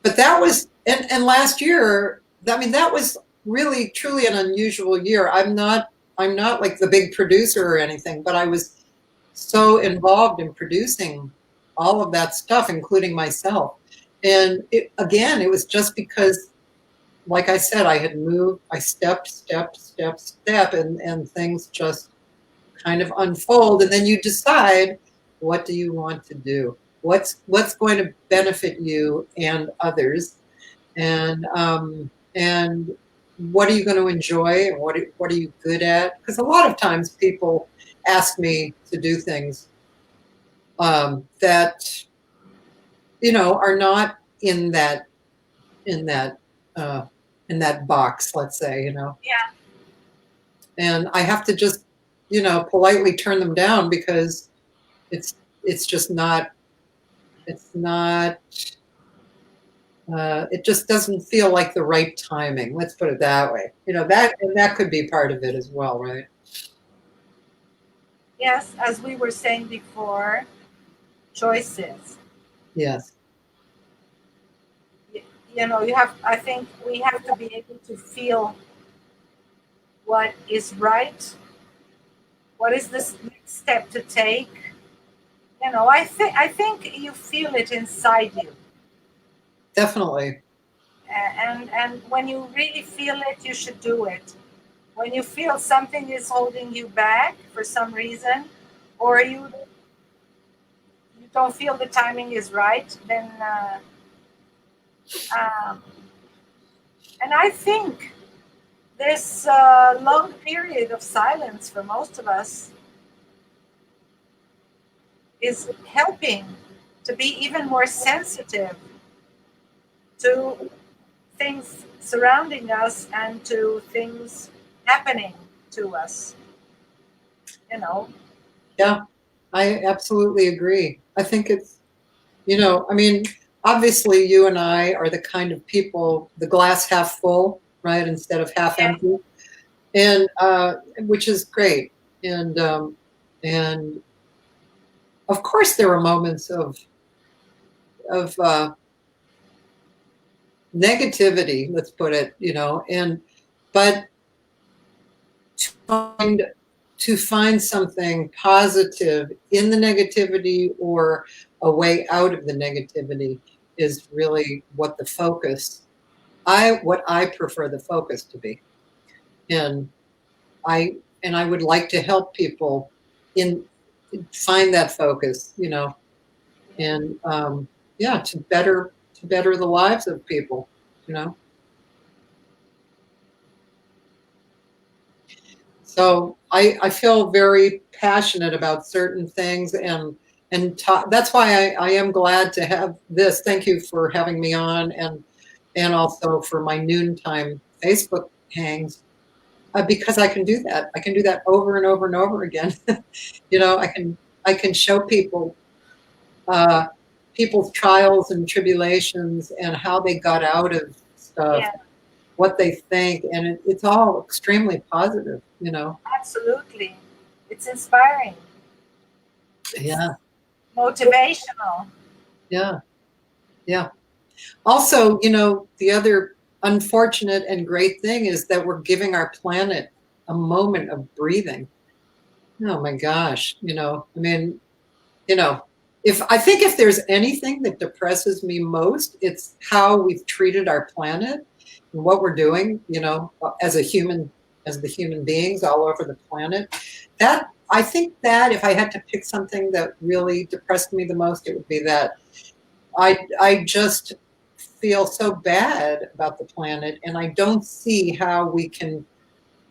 But that was, and last year, I mean, that was really truly an unusual year. I'm not I'm not like the big producer or anything, but I was so involved in producing all of that stuff, including myself. And again, it was just because, like I said, I had moved, I stepped, and things just kind of unfold. And then you decide, what do you want to do? What's going to benefit you and others? And what are you going to enjoy, and what are you good at? Because a lot of times people ask me to do things that are not in that uh, in that box, let's say, Yeah. and I have to just politely turn them down because it's just not it's not it just doesn't feel like the right timing. Let's put it that way. That could be part of it as well, right? Yes, as we were saying before, choices. Yes. I think we have to be able to feel what is right, what is the next step to take. I think you feel it inside you. Definitely. And when you really feel it, you should do it. When you feel something is holding you back for some reason, or you don't feel the timing is right, then um, and I think this long period of silence for most of us is helping to be even more sensitive to things surrounding us and to things happening to us. You know, Yeah, I absolutely agree. I think it's, I mean, obviously you and I are the kind of people, the glass half full, right, instead of half yeah, empty, and which is great. And of course there are moments of negativity, let's put it, and but to find something positive in the negativity or a way out of the negativity is really what I prefer the focus to be. And I would like to help people in find that focus, and yeah, to better the lives of people, you know. So I feel very passionate about certain things, and that's why I am glad to have this. Thank you for having me on, and also for my noontime Facebook hangs, because I can do that. I can do that over and over and over again. I can show people uh, people's trials and tribulations and how they got out of stuff, yeah, what they think, and it's all extremely positive. absolutely. It's inspiring. It's Yeah, motivational. yeah, yeah. Also, the other unfortunate and great thing is that we're giving our planet a moment of breathing. Oh my gosh, I mean, you know, if there's anything that depresses me most, it's how we've treated our planet and what we're doing, as the human beings all over the planet. That I think that if I had to pick something that really depressed me the most, it would be that I just feel so bad about the planet, and I don't see how we can.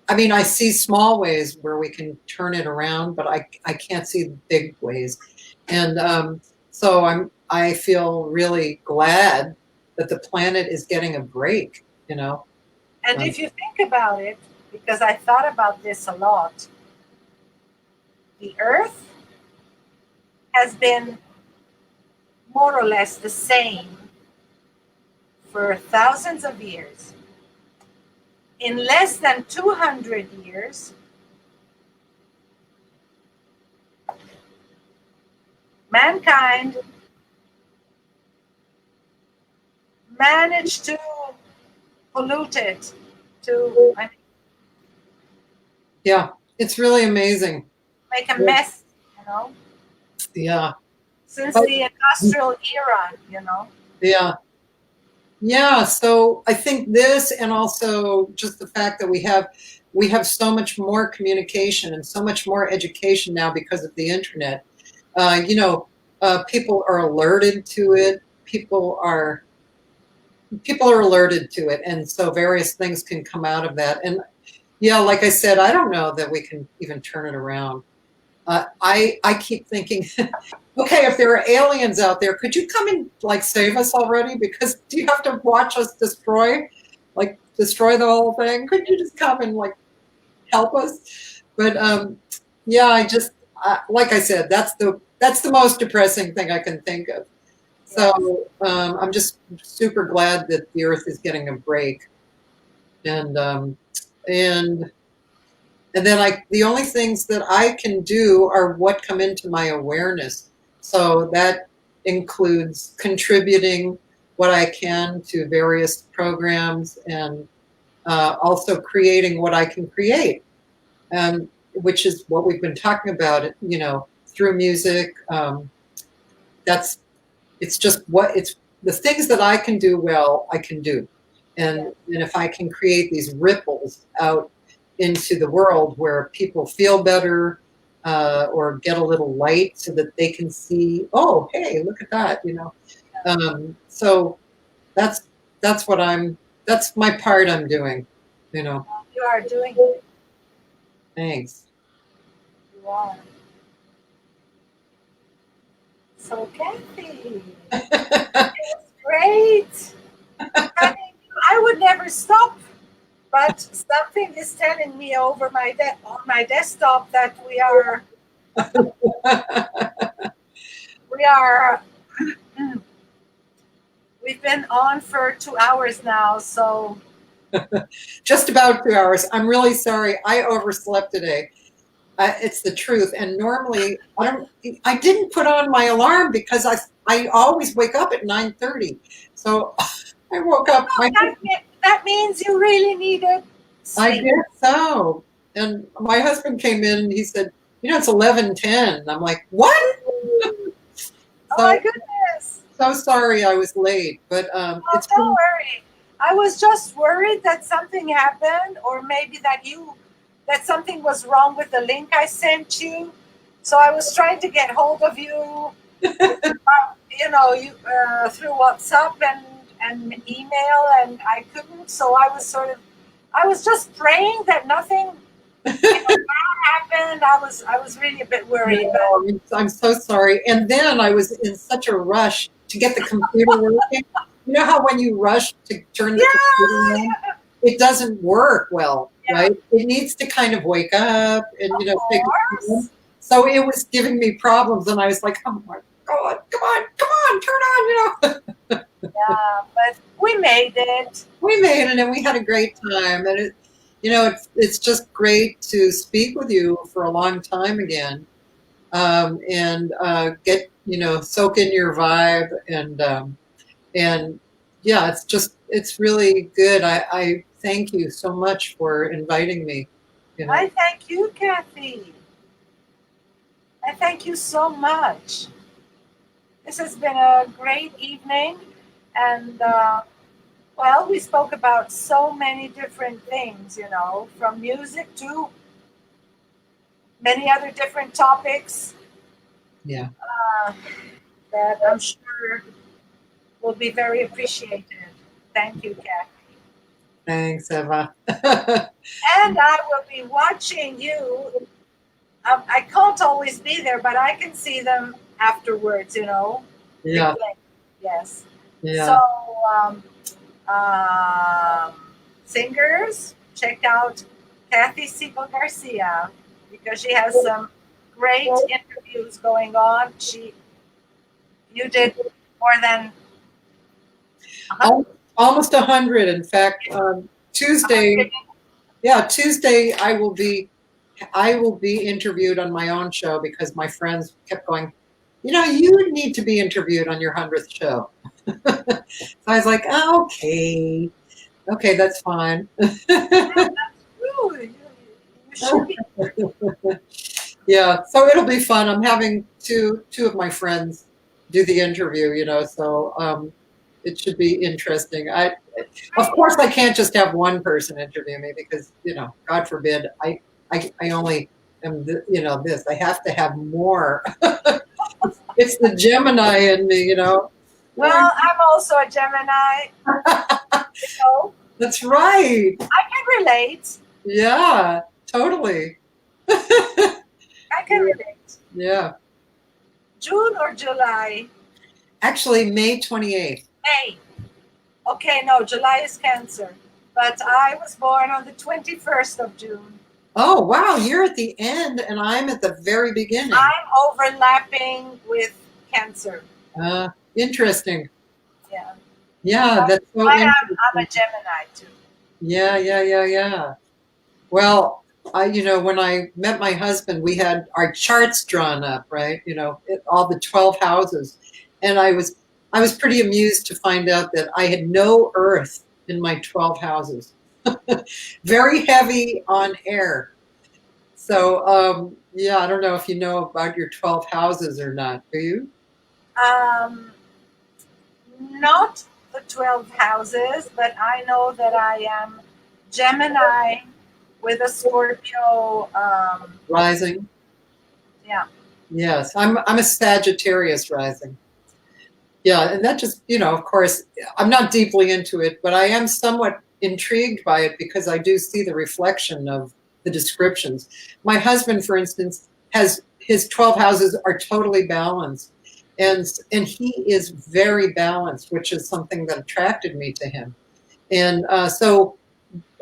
I mean, I see small ways where we can turn it around, but I can't see the big ways. And so I feel really glad that the planet is getting a break, And Um, if you think about it, because I thought about this a lot, the Earth has been more or less the same for thousands of years. In less than 200 years, mankind managed to pollute it to, I mean, Yeah, it's really amazing. Make a mess, you know, Yeah, since but the industrial era, you know. yeah. Yeah, so I think this, and also just the fact that we have so much more communication and so much more education now because of the internet. You know, people are alerted to it. People are alerted to it, and so various things can come out of that. And yeah, like I said, I don't know that we can even turn it around. I keep thinking, okay, if there are aliens out there, could you come and like save us already? Because do you have to watch us destroy the whole thing? Could you just come and like help us? But yeah, like I said, that's the most depressing thing I can think of. So I'm just super glad that the Earth is getting a break, and and and then the only things that I can do are what come into my awareness. So that includes contributing what I can to various programs, and also creating what I can create, which is what we've been talking about, you know, through music. That's it's just what it's the things that I can do well, I can do. And if I can create these ripples out into the world where people feel better, or get a little light so that they can see, oh, hey, look at that, you know. So that's that's what that's my part I'm doing, you know. You are doing it. Thanks. You are. So, Kathy, it's great. I mean, I would never stop, but something is telling me over on my desktop that we are we've been on for 2 hours now, so Just about 2 hours. I'm really sorry. I overslept today. It's the truth. And normally, I didn't put on my alarm because I always wake up at 9:30. So I woke up. that means you really needed I sleep. guess so. And my husband came in and he said, you know, it's 11:10. I'm like, what? Oh my goodness. So sorry I was late, but it's don't worry. I was just worried that something happened, or maybe that something was wrong with the link I sent you. So I was trying to get hold of you, you know, through WhatsApp and email, and I couldn't. So I was just praying that nothing bad happened. I was really a bit worried. No, I'm so sorry. And then I was in such a rush to get the computer working. You know how when you rush to turn the computer on, it doesn't work well, right? It needs to kind of wake up and, you know, take a time. So it was giving me problems, and I was like, oh my God, come on, turn on, you know. Yeah, but we made it. We made it, and we had a great time. And you know, it's just great to speak with you for a long time again, and get, you know, soak in your vibe, and yeah, it's really good. I thank you so much for inviting me. You know? I thank you, Kathy. I thank you so much. This has been a great evening, and well, we spoke about so many different things, you know, from music to many other different topics. Yeah. That I'm sure will be very appreciated. Thank you, Kathy. Thanks, Eva. And I will be watching you. I can't always be there, but I can see them afterwards, you know. Yeah. Yes. Yeah. So, singers, check out Cathy Segal-Garcia, because she has some great interviews going on. You did more than almost 100. In fact, Tuesday. Yeah, Tuesday I will be interviewed on my own show because my friends kept going, you know, you need to be interviewed on your 100th show. So I was like, okay, that's fine. That's true. You should be. Yeah, so it'll be fun. I'm having two of my friends do the interview, so it should be interesting. Of course, I can't just have one person interview me because, God forbid, I only am, this. I have to have more. It's the Gemini in me, Well, I'm also a Gemini. That's right. I can relate. Yeah, totally. I can relate. Yeah. June or July? Actually, May 28th. May. Okay, no, July is Cancer. But I was born on the 21st of June. Oh, wow. You're at the end and I'm at the very beginning. I'm overlapping with Cancer. Interesting. Yeah. Yeah, that's so I'm interesting. a Gemini too. Yeah. Well, when I met my husband, we had our charts drawn up, right? All the 12 houses. And I was pretty amused to find out that I had no earth in my 12 houses. Very heavy on air. So, I don't know if you know about your 12 houses or not. Do you? Not the 12 houses, but I know that I am Gemini with a Scorpio rising. Yeah. Yes, I'm a Sagittarius rising. Yeah, and that just, of course, I'm not deeply into it, but I am somewhat intrigued by it because I do see the reflection of the descriptions. My husband, for instance, has his 12 houses are totally balanced. And he is very balanced, which is something that attracted me to him. And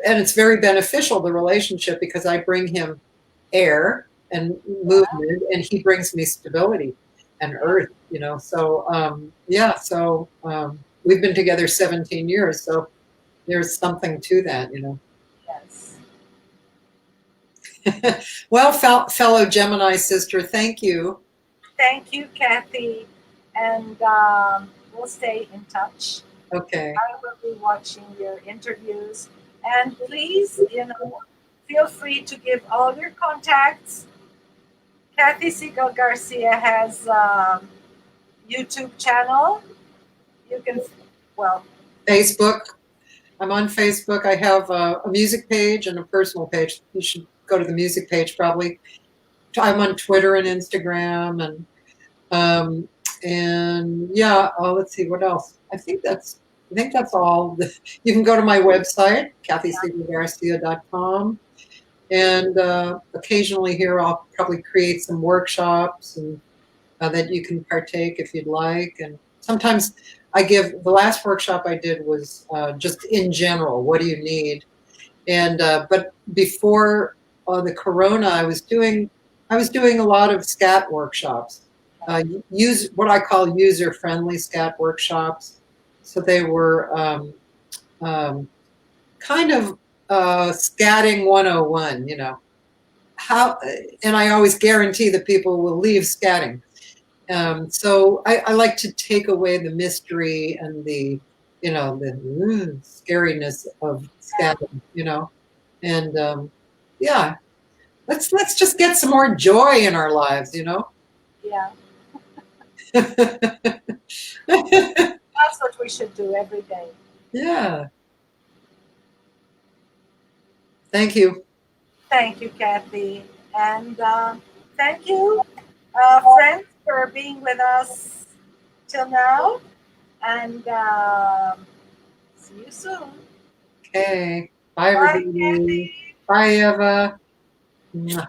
and it's very beneficial, the relationship, because I bring him air and movement, and he brings me stability and earth, So, we've been together 17 years, so there's something to that, Yes. Well, fellow Gemini sister, thank you. Thank you, Cathy. And we'll stay in touch. Okay. I will be watching your interviews. And please, feel free to give all your contacts. Cathy Segal-Garcia has a YouTube channel. You can, Facebook. I'm on Facebook. I have a music page and a personal page. You should go to the music page probably. I'm on Twitter and Instagram let's see what else. I think that's all. You can go to my website, CathySegal-Garcia.com, and occasionally here I'll probably create some workshops and that you can partake if you'd like. And sometimes the last workshop I did was just in general, what do you need? And but before the Corona, I was doing a lot of scat workshops. Use what I call user-friendly scat workshops. So they were kind of scatting 101, how, and I always guarantee that people will leave scatting. So I like to take away the mystery and the scariness of scatting, and let's just get some more joy in our lives, Yeah. That's what we should do every day. Yeah. Thank you. Thank you, Cathy. And thank you, friends, for being with us till now. And see you soon. Okay. Bye, everybody. Bye, Cathy. Bye, Eva. Mwah.